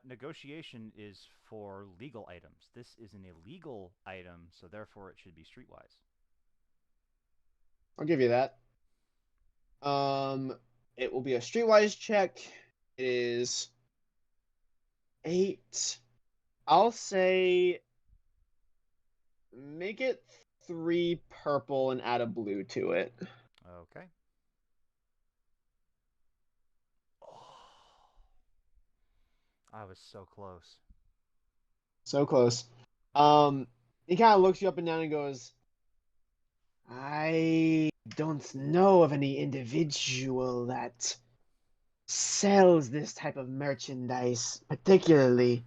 Negotiation is for legal items. This is an illegal item, so therefore it should be Streetwise. I'll give you that. It will be a streetwise check. It is 8. I'll say make it 3 purple and add a blue to it. Okay. Oh, I was so close. So close. He kind of looks you up and down and goes, "I don't know of any individual that sells this type of merchandise, particularly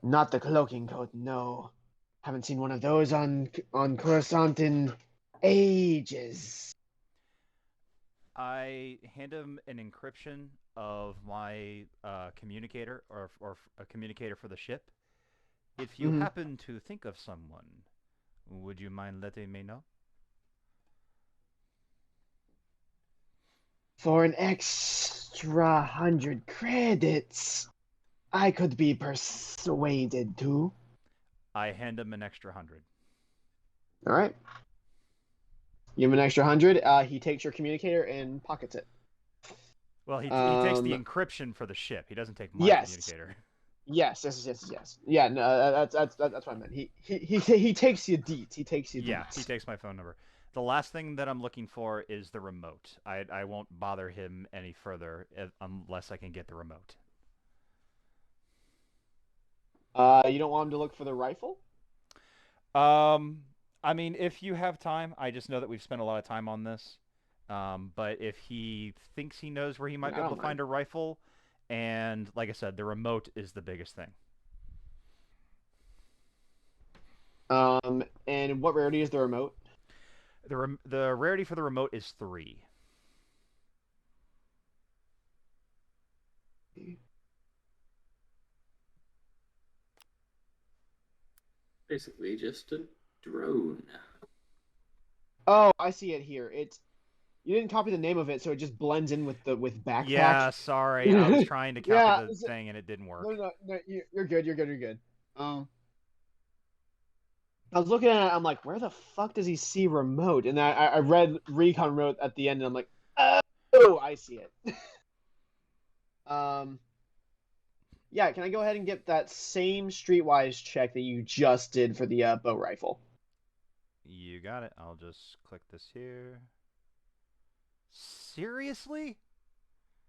not the cloaking coat, no. Haven't seen one of those on Coruscant in ages." I hand him an encryption of my communicator or a communicator for the ship. If you Mhm. happen to think of someone, would you mind letting me know? For an extra 100 credits, I could be persuaded to. I hand him an extra 100. All right. Give him an extra 100. He takes your communicator and pockets it. Well, he takes the Um, encryption for the ship. He doesn't take my Yes. communicator. Yes. Yeah, no, that's what I meant. He takes your deets. He takes your Yeah, deets. he takes my phone number. The last thing that I'm looking for is the remote. I won't bother him any further unless I can get the remote. You don't want him to look for the rifle? I mean, if you have time, I just know that we've spent a lot of time on this. But if he thinks he knows where he might be I able don't to find a rifle, and like I said, the remote is the biggest thing. And what rarity is the remote? The rarity for the remote is 3. Basically, just a drone. Oh, I see it here. You didn't copy the name of it, so it just blends in with backpack. Yeah, sorry. I was trying to copy Yeah, the thing and it didn't work. No, you're good. You're good. I was looking at it. I'm like, where the fuck does he see remote? And I read recon wrote at the end, and I'm like, oh, I see it. Yeah. Can I go ahead and get that same streetwise check that you just did for the bow rifle? You got it. I'll just click this here. Seriously?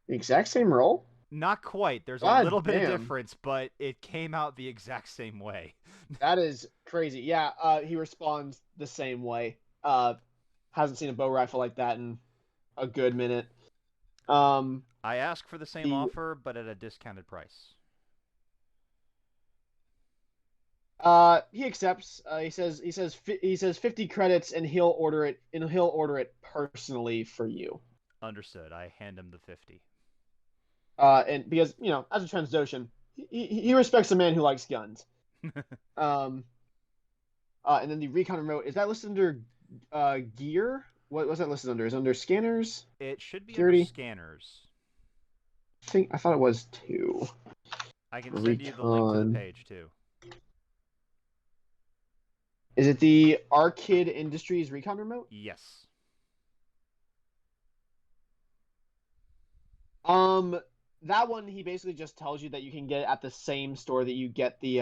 The exact same roll? Not quite. There's a God little bit of damn. difference, but it came out the exact same way. That is crazy. Yeah, he responds the same way. Hasn't seen a bow rifle like that in a good minute. I asked for the same The- offer, but at a discounted price. He accepts. He says 50 credits, and he'll order it personally for you. Understood. I hand him the 50. And because as a Transdoshan, he respects a man who likes guns. And then the recon remote, is that listed under gear? What was that listed under? Is it under scanners? It should be Security? under scanners. I thought it was 2. I can send you the link to the Recon. page too. Is it the Arcade Industries recon remote? Yes. That one, he basically just tells you that you can get it at the same store that you get the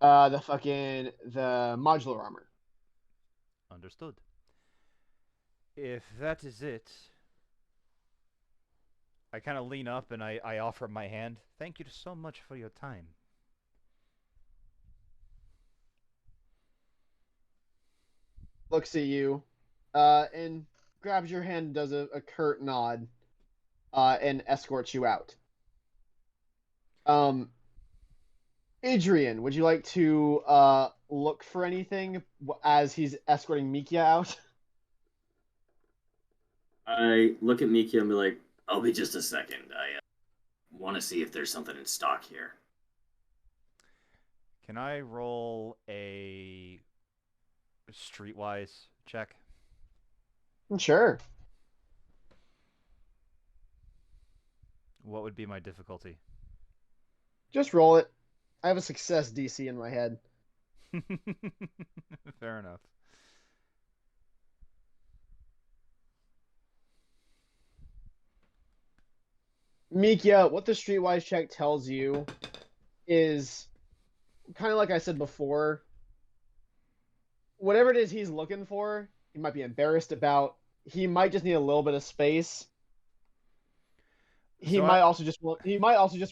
modular armor. Understood. If that is it, I kind of lean up and I offer my hand. Thank you so much for your time. Looks at you, and grabs your hand and does a curt nod, and escorts you out. Adrian, would you like to look for anything as he's escorting Mikia out? I look at Mikia and be like, I'll be just a second. I want to see if there's something in stock here. Can I roll a streetwise check? Sure. What would be my difficulty? Just roll it. I have a success DC in my head. Fair enough. Mikia, what the streetwise check tells you is kind of like I said before. Whatever it is he's looking for, he might be embarrassed about. He might just need a little bit of space. He might also just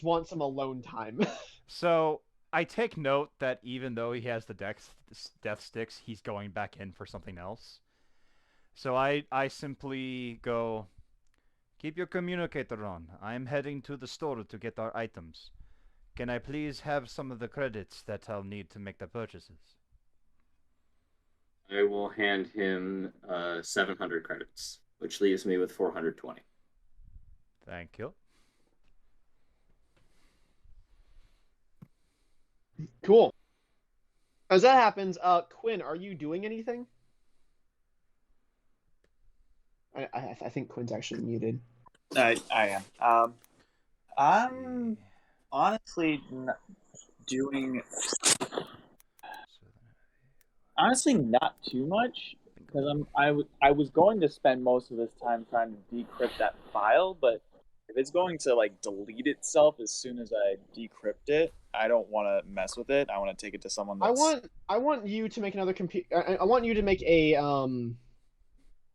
want some alone time. So I take note that even though he has the death sticks, he's going back in for something else. So I simply go, keep your communicator on. I'm heading to the store to get our items. Can I please have some of the credits that I'll need to make the purchases? I will hand him 700 credits, which leaves me with 420. Thank you. Cool. As that happens, Quinn, are you doing anything? I think Quinn's actually muted. I am. I'm honestly not doing. Honestly, not too much. because I was going to spend most of this time trying to decrypt that file, but if it's going to like delete itself as soon as I decrypt it, I don't want to mess with it. I want to take it to someone that's. I want you to make another I want you to make a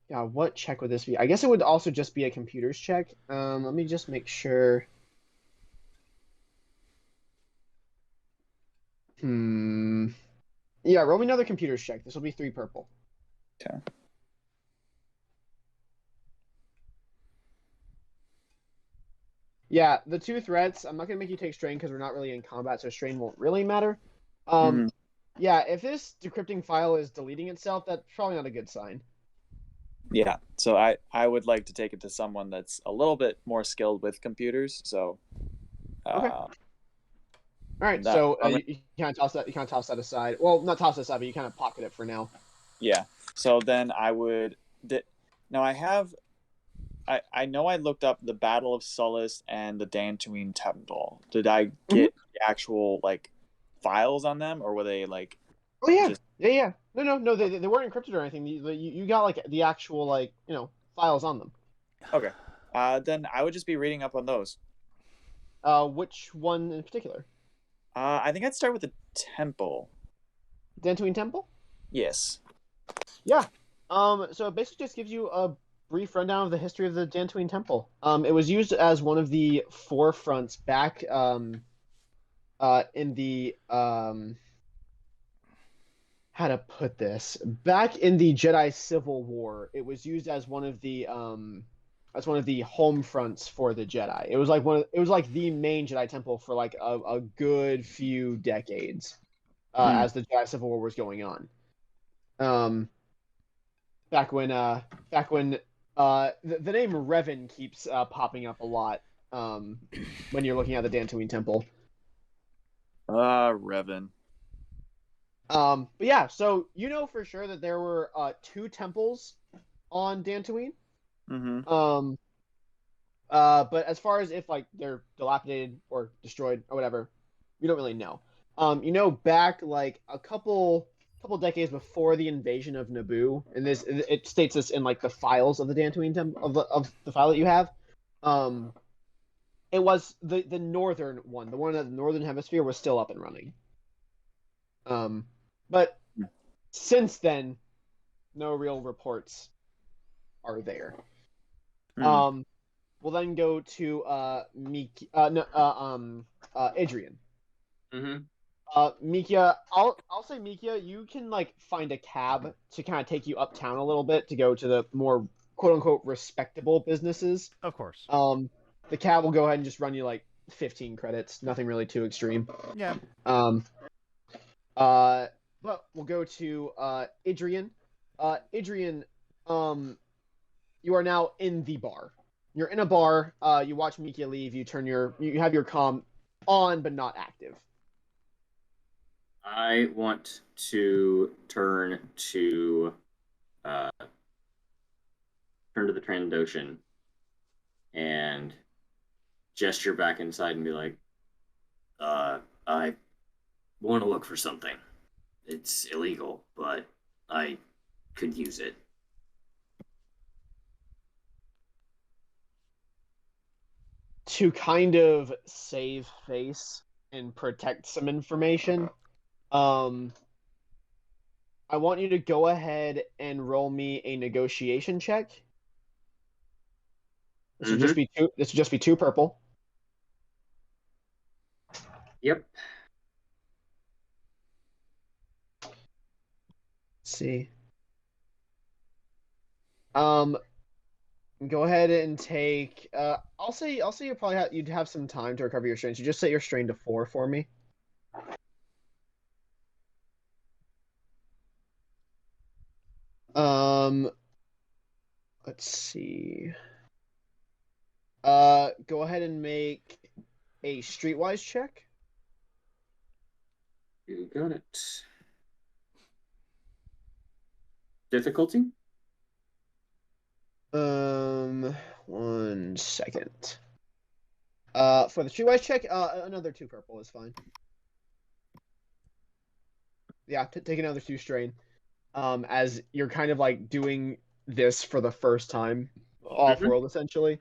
Yeah, what check would this be? I guess it would also just be a computer's check. Let me just make sure. Yeah, roll me another computer's check. This will be 3 purple. Okay. Yeah, the 2 threats, I'm not going to make you take strain because we're not really in combat, so strain won't really matter. Yeah, if this decrypting file is deleting itself, that's probably not a good sign. Yeah, so I would like to take it to someone that's a little bit more skilled with computers. So, Okay. All right, so you kind of toss that. You kind of toss that aside. Well, not toss it aside, but you kind of pocket it for now. Yeah. So then I would. Now I know I looked up the Battle of Sullust and the Dantooine Temple. Did I get the actual like files on them, or were they like? Oh yeah, yeah. No. They weren't encrypted or anything. You got like the actual like files on them. Okay. Then I would just be reading up on those. Which one in particular? I think I'd start with the temple. Dantooine Temple? Yes. Yeah. So it basically just gives you a brief rundown of the history of the Dantooine Temple. It was used as one of the forefronts back in the how to put this? Back in the Jedi Civil War, it was used as one of the home fronts for the Jedi. It was like the main Jedi temple for like a good few decades as the Jedi Civil War was going on. Back when the name Revan keeps popping up a lot when you're looking at the Dantooine Temple. Revan. But yeah, so you know for sure that there were 2 temples on Dantooine. But as far as if like they're dilapidated or destroyed or whatever, you don't really know. Back like a couple decades before the invasion of Naboo, and it states this in like the files of the Dantooine Temple of the file that you have. It was the northern one, the one in the northern hemisphere was still up and running. But since then, no real reports are there. We'll then go to Adrian. Mikia, I'll say Mikia, you can like find a cab to kind of take you uptown a little bit to go to the more quote unquote respectable businesses. Of course. The cab will go ahead and just run you like 15 credits, nothing really too extreme. Yeah. But we'll go to Adrian. Adrian, you are now in the bar. You're in a bar. You watch Mikia leave. You have your comm on but not active. I want to turn to the Trandoshan and gesture back inside and be like, I want to look for something. It's illegal, but I could use it. To kind of save face and protect some information, I want you to go ahead and roll me a negotiation check. This would just be 2. This would just be 2 purple. Yep. Let's see. Go ahead and take. I'll say you probably you'd have some time to recover your strain. So just set your strain to 4 for me. Let's see. Go ahead and make a streetwise check. You got it. Difficulty? 1 second. For the streetwise check, another 2 purple is fine. Yeah, take another 2 strain. as you're kind of like doing this for the first time off world essentially.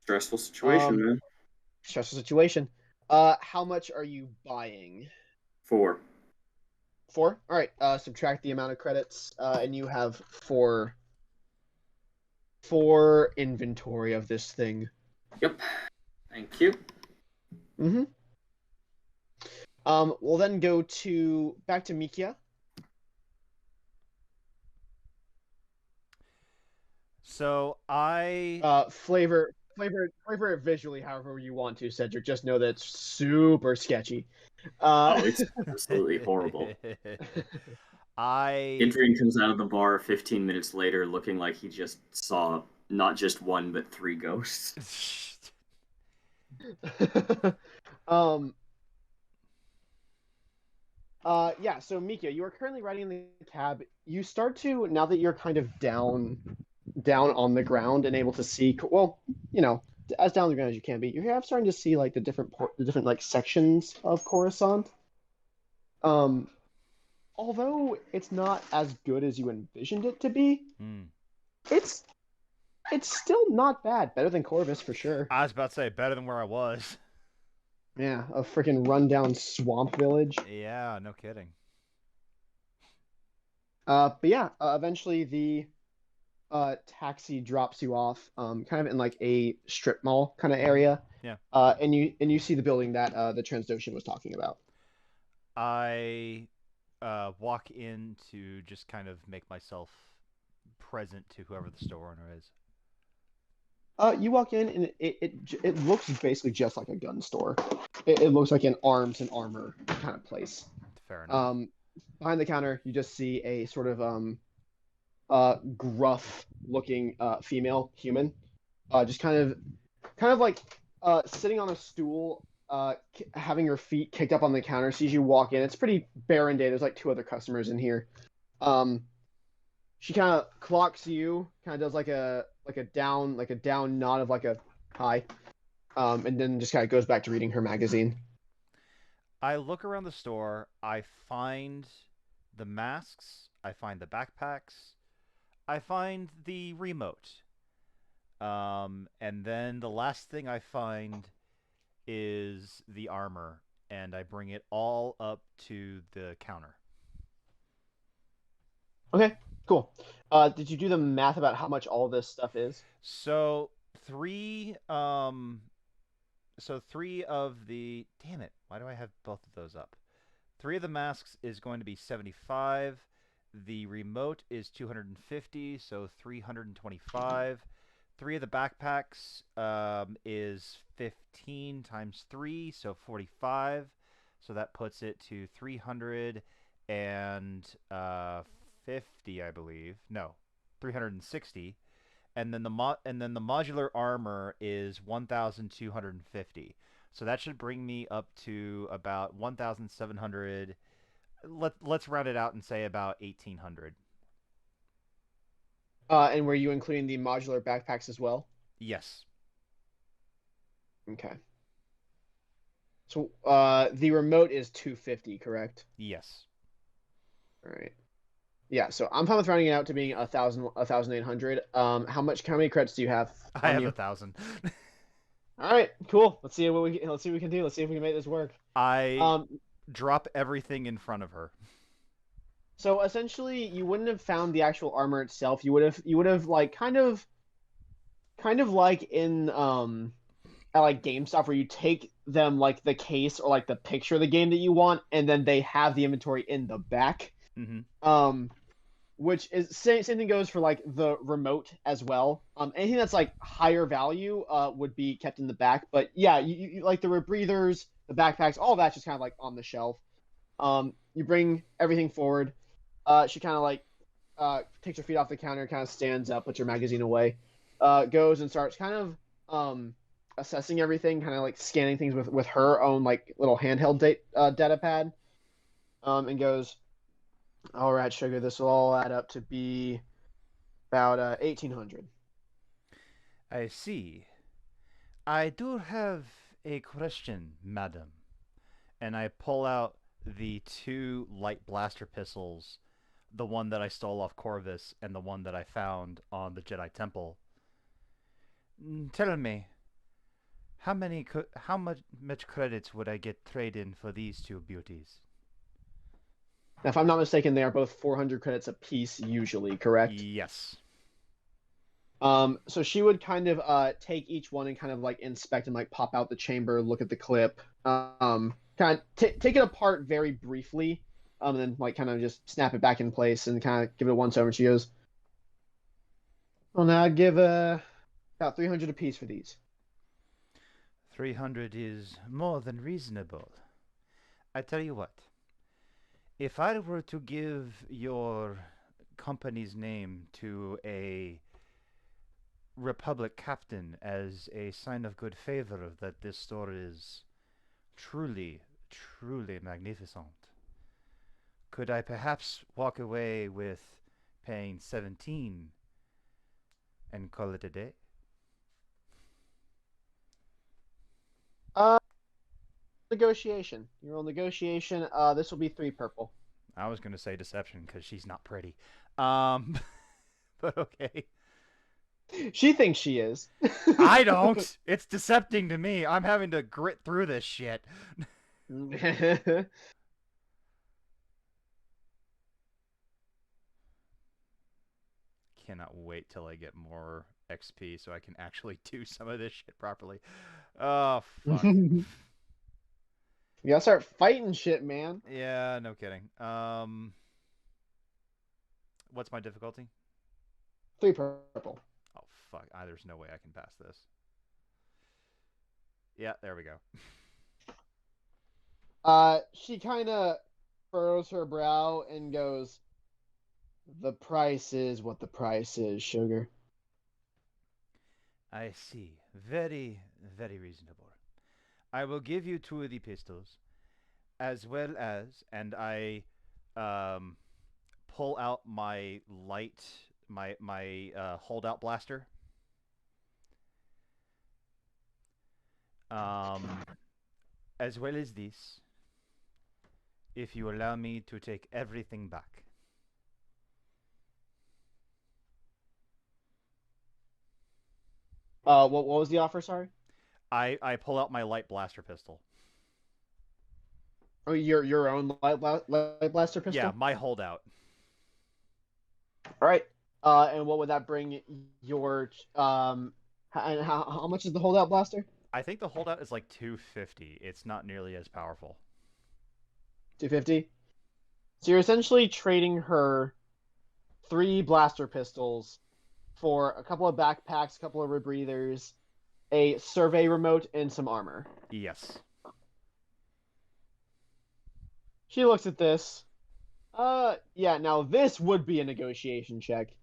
Stressful situation, man. Stressful situation. How much are you buying? 4. 4? All right. Subtract the amount of credits, and you have four inventory of this thing. Yep. Thank you. Mm-hmm. We'll then go back to Mikia. So I Flavor it visually however you want to, Cedric. Just know that it's super sketchy. Oh, it's absolutely horrible. Adrian comes out of the bar 15 minutes later looking like he just saw not just one, but 3 ghosts. Yeah, so Mika, you are currently riding in the cab. You start to, now that you're kind of down on the ground and able to see, well, you know, as down on the ground as you can be, you have starting to see like the different like sections of Coruscant. Although it's not as good as you envisioned it to be, it's still not bad. Better than Corvus for sure. I was about to say better than where I was. Yeah, a freaking rundown swamp village. Yeah, no kidding. But yeah, eventually the taxi drops you off, kind of in like a strip mall kind of area. Yeah. And you see the building that the Transdotion was talking about. I walk in to just kind of make myself present to whoever the store owner is. You walk in and it looks basically just like a gun store. It looks like an arms and armor kind of place. Fair enough. Behind the counter, you just see a sort of gruff looking female human, just kind of like sitting on a stool, having her feet kicked up on the counter. Sees you walk in. It's pretty barren day. There's like 2 other customers in here. She kind of clocks you, kind of does like a down nod of like a hi, and then just kind of goes back to reading her magazine. I look around the store. I find the masks. I find the backpacks. I find the remote. And then the last thing I find is the armor, and I bring it all up to the counter. Okay, cool. Did you do the math about how much all this stuff is? So 3 of the, damn it, why do I have both of those up? 3 of the masks is going to be 75. The remote is 250, so 325. 3 of the backpacks is 15 times 3, so 45. So that puts it to 350, I believe. No, 360. And then the modular armor is 1,250. So that should bring me up to about 1,700. Let's round it out and say about 1,800. And were you including the modular backpacks as well? Yes. Okay. So the remote is 250, correct? Yes. All right. Yeah, so I'm fine with rounding it out to being 1,800. How many credits do you have? I have 1,000. All right, cool. Let's see what we can do. Let's see if we can make this work. I drop everything in front of her. So essentially, you wouldn't have found the actual armor itself. You would have like kind of like in at like GameStop, where you take them like the case or like the picture of the game that you want, and then they have the inventory in the back. Mm-hmm. Which is same thing goes for like the remote as well. Anything that's like higher value would be kept in the back. But yeah, you like the rebreathers, the backpacks, all that's just kind of like on the shelf. You bring everything forward. She kind of like takes her feet off the counter, kind of stands up, puts her magazine away, goes and starts kind of assessing everything, kind of like scanning things with her own like little handheld data pad, and goes, "All right, sugar, this will all add up to be about 1,800. I see. I do have a question, madam. And I pull out the 2 light blaster pistols, the one that I stole off Corvus and the one that I found on the Jedi Temple. Tell me, how much credits would I get trade in for these 2 beauties? Now, if I'm not mistaken, they are both 400 credits apiece, usually, correct? Yes. So she would kind of take each one and kind of like inspect and like pop out the chamber, look at the clip, kind of take it apart very briefly, and then like kind of just snap it back in place and kind of give it a once over. And she goes, "Well, now I'd give about 300 apiece for these." 300 is more than reasonable. I tell you what, if I were to give your company's name to a Republic captain as a sign of good favor that this store is truly, truly magnificent, could I perhaps walk away with paying 17 and call it a day? Negotiation. You roll negotiation. This will be 3 purple. I was going to say deception because she's not pretty. But okay. She thinks she is. I don't. It's decepting to me. I'm having to grit through this shit. Cannot wait till I get more XP so I can actually do some of this shit properly. Oh, fuck. You gotta start fighting shit, man. Yeah, no kidding. What's my difficulty? 3 purple. Oh, fuck. There's no way I can pass this. Yeah, there we go. She kind of furrows her brow and goes, "The price is what the price is, sugar." I see. Very, very reasonable. I will give you 2 of the pistols, as well as, and I pull out my light, my holdout blaster. As well as this, if you allow me to take everything back. What was the offer? Sorry. I pull out my light blaster pistol. Oh, your own light blaster pistol. Yeah, my holdout. All right. And what would that bring your and how much is the holdout blaster? I think the holdout is like 250. It's not nearly as powerful. 250. So you're essentially trading her 3 blaster pistols for a couple of backpacks, a couple of rebreathers, a survey remote, and some armor. Yes. She looks at this. Yeah, now this would be a negotiation check.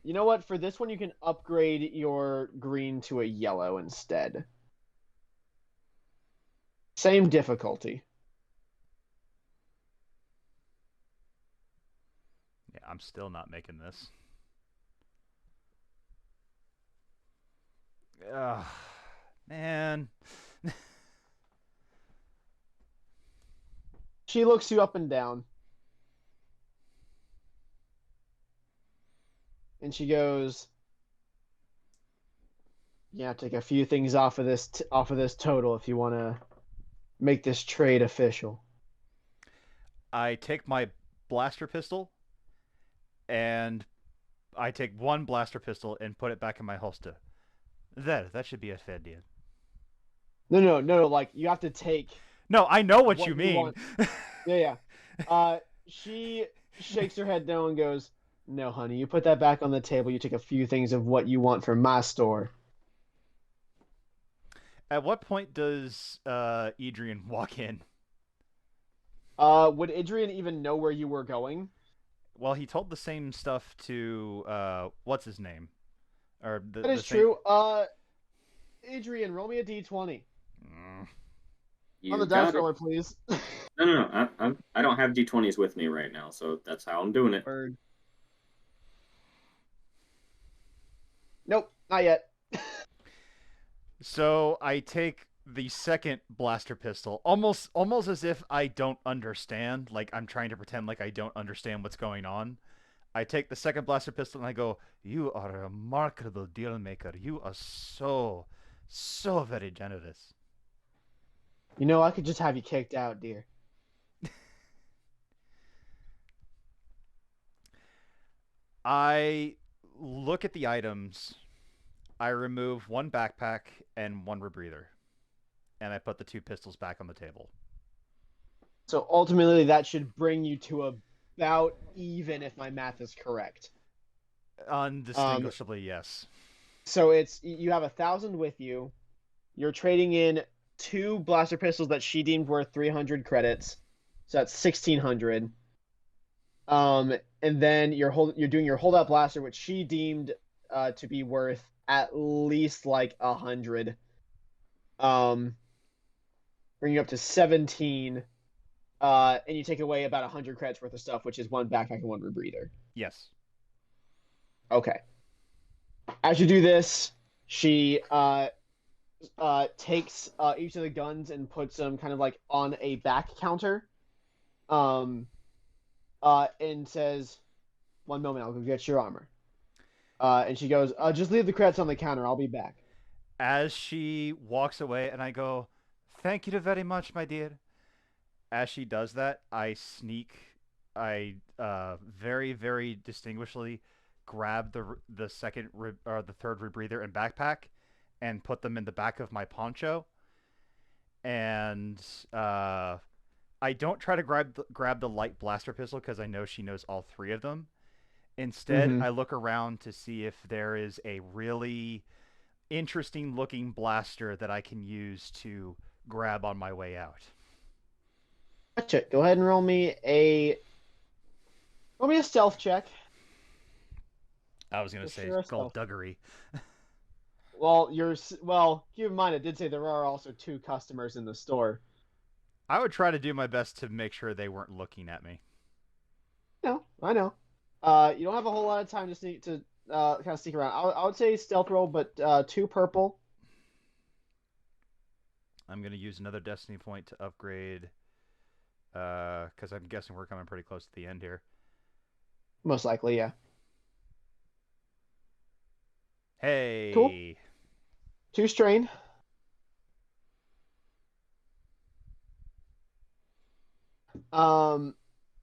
You know what? For this one, you can upgrade your green to a yellow instead. Same difficulty. Yeah, I'm still not making this. Ugh, man. She looks you up and down. And she goes, "Yeah, take a few things off of this total if you want to make this trade official." I take my blaster pistol, and I take 1 blaster pistol and put it back in my holster. That should be a fair deal. No. Like you have to take. No, I know what What you you mean. want. Yeah. She shakes her head no and goes, "No, honey, you put that back on the table. You take a few things of what you want from my store." At what point does Adrian walk in? Would Adrian even know where you were going? Well, he told the same stuff to what's his name, or That is true. Adrian, roll me a d20 You on the got dice it. roller, please. No. I don't have d20s with me right now, so that's how I'm doing it. Bird. Nope, not yet. So I take the second blaster pistol, almost as if I don't understand, like I'm trying to pretend like I don't understand what's going on. I take the second blaster pistol and I go, "You are a remarkable deal maker. You are so very generous." You know, I could just have you kicked out, dear. I look at the items. I remove one backpack and one rebreather, and I put the 2 pistols back on the table. So ultimately, that should bring you to about even, if my math is correct. Undistinguishably, yes. So you have 1,000 with you. You're trading in 2 blaster pistols that she deemed worth 300 credits. So that's 1,600. And then you're doing your holdout blaster, which she deemed to be worth at least like 100. Bringing you up to 17. And you take away about 100 credits worth of stuff, which is 1 backpack and 1 rebreather. Yes. Okay. As you do this, she takes each of the guns and puts them kind of like on a back counter. And says, "1 moment, I'll go get your armor." And she goes, "Just leave the credits on the counter. I'll be back." As she walks away, and I go, "Thank you very much, my dear." As she does that, I very, very distinguishedly grab the second or the third rebreather and backpack and put them in the back of my poncho. And I don't try to grab the light blaster pistol because I know she knows all 3 of them. Instead, I look around to see if there is a really interesting looking blaster that I can use to grab on my way out. Gotcha. Go ahead and roll me a stealth check. I was gonna say skullduggery. Well, keep in mind, it did say there are also 2 customers in the store. I would try to do my best to make sure they weren't looking at me. No, I know. You don't have a whole lot of time to kind of sneak around. I would say stealth roll, but 2 purple. I'm gonna use another destiny point to upgrade, because I'm guessing we're coming pretty close to the end here. Most likely, yeah. Hey. Cool. 2 strain.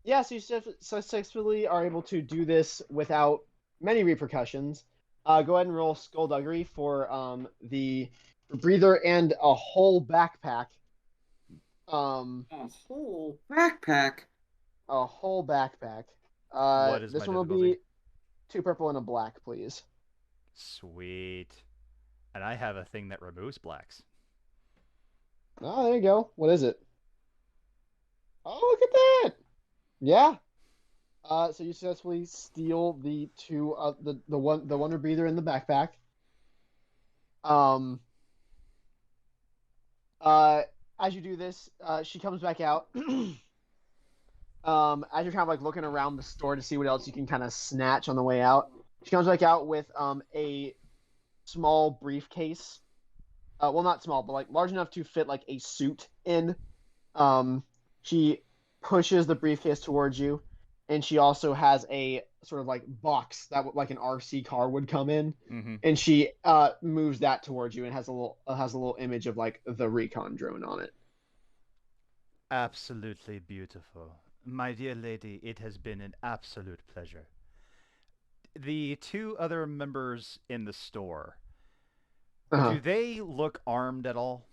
Yeah, so you successfully are able to do this without many repercussions. Go ahead and roll skullduggery for the breather and a whole backpack. A whole backpack. A whole backpack. What is this my one will difficulty? be 2 purple and a black, please. Sweet. And I have a thing that removes blacks. Oh, there you go. What is it? Oh, look at that! Yeah. So you successfully steal the 2 the one rebreather in the backpack. As you do this, she comes back out. As you're kind of like looking around the store to see what else you can kind of snatch on the way out, she comes back out with a small briefcase. Well, not small, but like large enough to fit like a suit in. She pushes the briefcase towards you, and she also has a sort of like box that like an RC car would come in, and she moves that towards you and has a little image of like the recon drone on it. Absolutely beautiful. My dear lady, it has been an absolute pleasure. The 2 other members in the store, do they look armed at all?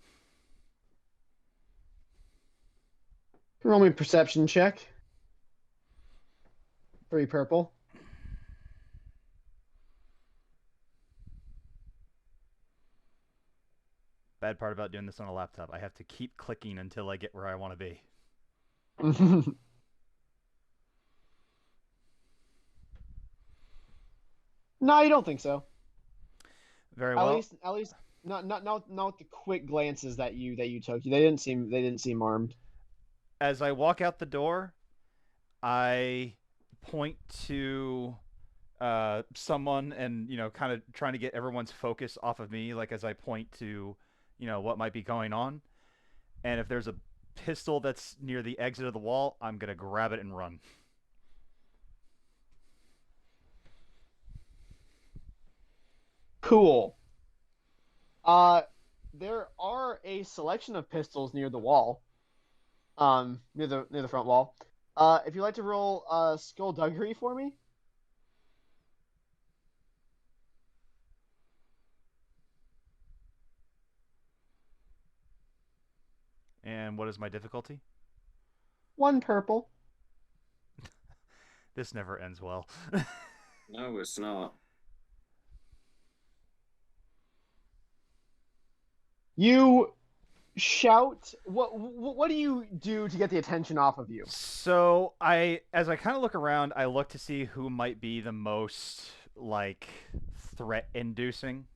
Roll me a perception check. 3 purple. Bad part about doing this on a laptop, I have to keep clicking until I get where I want to be. No, you don't think so. Very well. At least not with the quick glances that you took. They didn't seem armed. As I walk out the door, I point to someone and, kind of trying to get everyone's focus off of me, like as I point to what might be going on. And if there's a pistol that's near the exit of the wall, I'm gonna grab it and run. Cool. There are a selection of pistols near the wall. Near the front wall. If you'd like to roll skullduggery for me. And what is my difficulty? 1 purple. This never ends well. No, it's not. You shout. What do you do to get the attention off of you? So as I kind of look around, I look to see who might be the most like threat-inducing,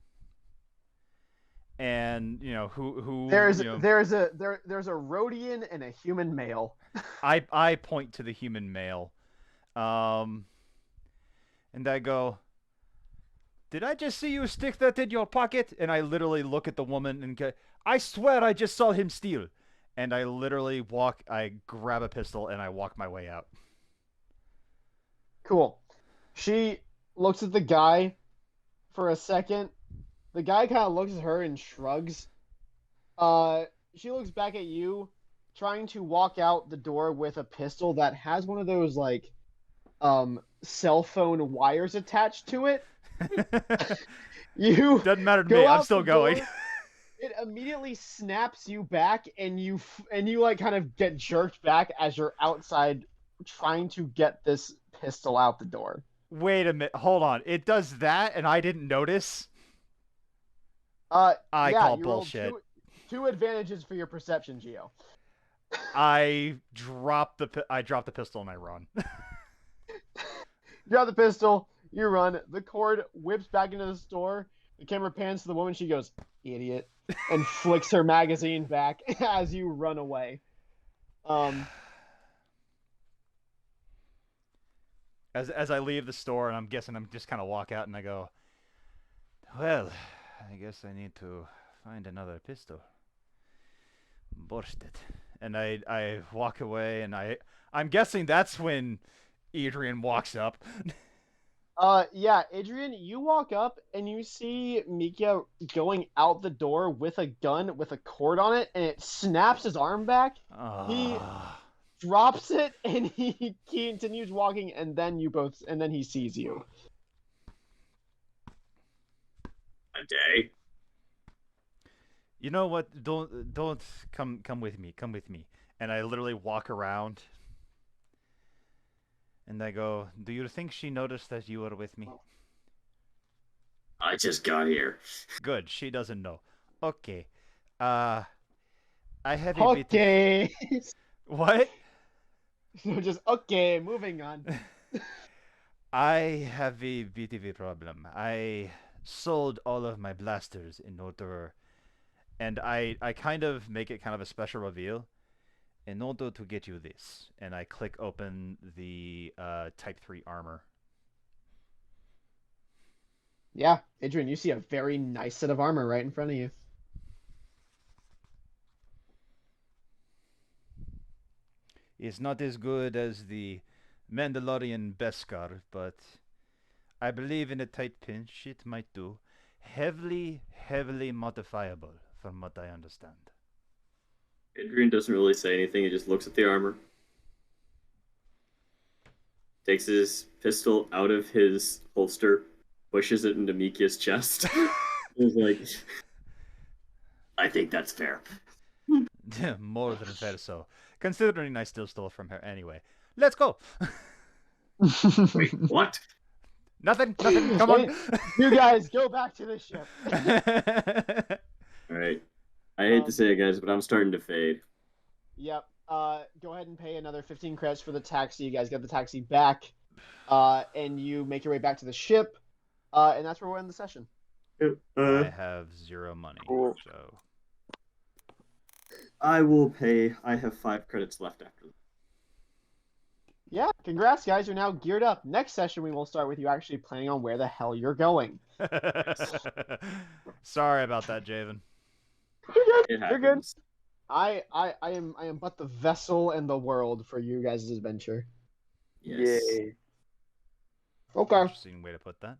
and who There's a Rhodian and a human male. I point to the human male, and I go, "Did I just see you stick that in your pocket?" And I literally look at the woman and go, "I swear I just saw him steal." And I literally I grab a pistol and I walk my way out. Cool. She looks at the guy for a second. The guy kind of looks at her and shrugs. She looks back at you, trying to walk out the door with a pistol that has one of those like cell phone wires attached to it. You doesn't matter to go me. I'm out still the going. door, it immediately snaps you back, and you like kind of get jerked back as you're outside trying to get this pistol out the door. Wait a minute. Hold on. It does that, and I didn't notice. I call you rolled bullshit. Two advantages for your perception, Geo. I drop the pistol and I run. You drop the pistol, you run. The cord whips back into the store. The camera pans to the woman. She goes, "Idiot," and flicks her magazine back as you run away. As I leave the store, and I'm guessing I'm just kind of walk out, and I go, "Well, I guess I need to find another pistol. Bursted." And I walk away, and I'm guessing that's when Adrian walks up. Yeah, Adrian, you walk up and you see Mikia going out the door with a gun with a cord on it, and it snaps his arm back. He drops it and he continues walking, and then he sees you. A day. You know what? Don't come with me. Come with me. And I literally walk around. And I go, "Do you think she noticed that you were with me?" I just got here. Good. She doesn't know. Okay. I have a Okay. What? So just okay. Moving on. I have a bit of a problem. I sold all of my blasters in order, and I kind of make it kind of a special reveal. In order to get you this, and I click open the Type 3 armor. Yeah, Adrian, you see a very nice set of armor right in front of you. It's not as good as the Mandalorian Beskar, but I believe in a tight pinch it might do. Heavily modifiable, from what I understand. Adrian doesn't really say anything. He just looks at the armor. Takes his pistol out of his holster, pushes it into Mikia's chest. He's like, "I think that's fair." More than fair so. Considering I still stole from her anyway. Let's go! Wait, what? Nothing, come on! You guys, go back to the ship. Alright. I hate to say it, guys, but I'm starting to fade. Yep. Go ahead and pay another 15 credits for the taxi. You guys get the taxi back, and you make your way back to the ship, and that's where we'll end the session. I have 0 money, Cool. so... I will pay. I have 5 credits left after that. Yeah, congrats, guys. You're now geared up. Next session, we will start with you actually planning on where the hell you're going. Sorry about that, Javen. You're good. It You're good. happens. I am but the vessel and the world for you guys' adventure. Yes. Yay. Okay. Interesting way to put that.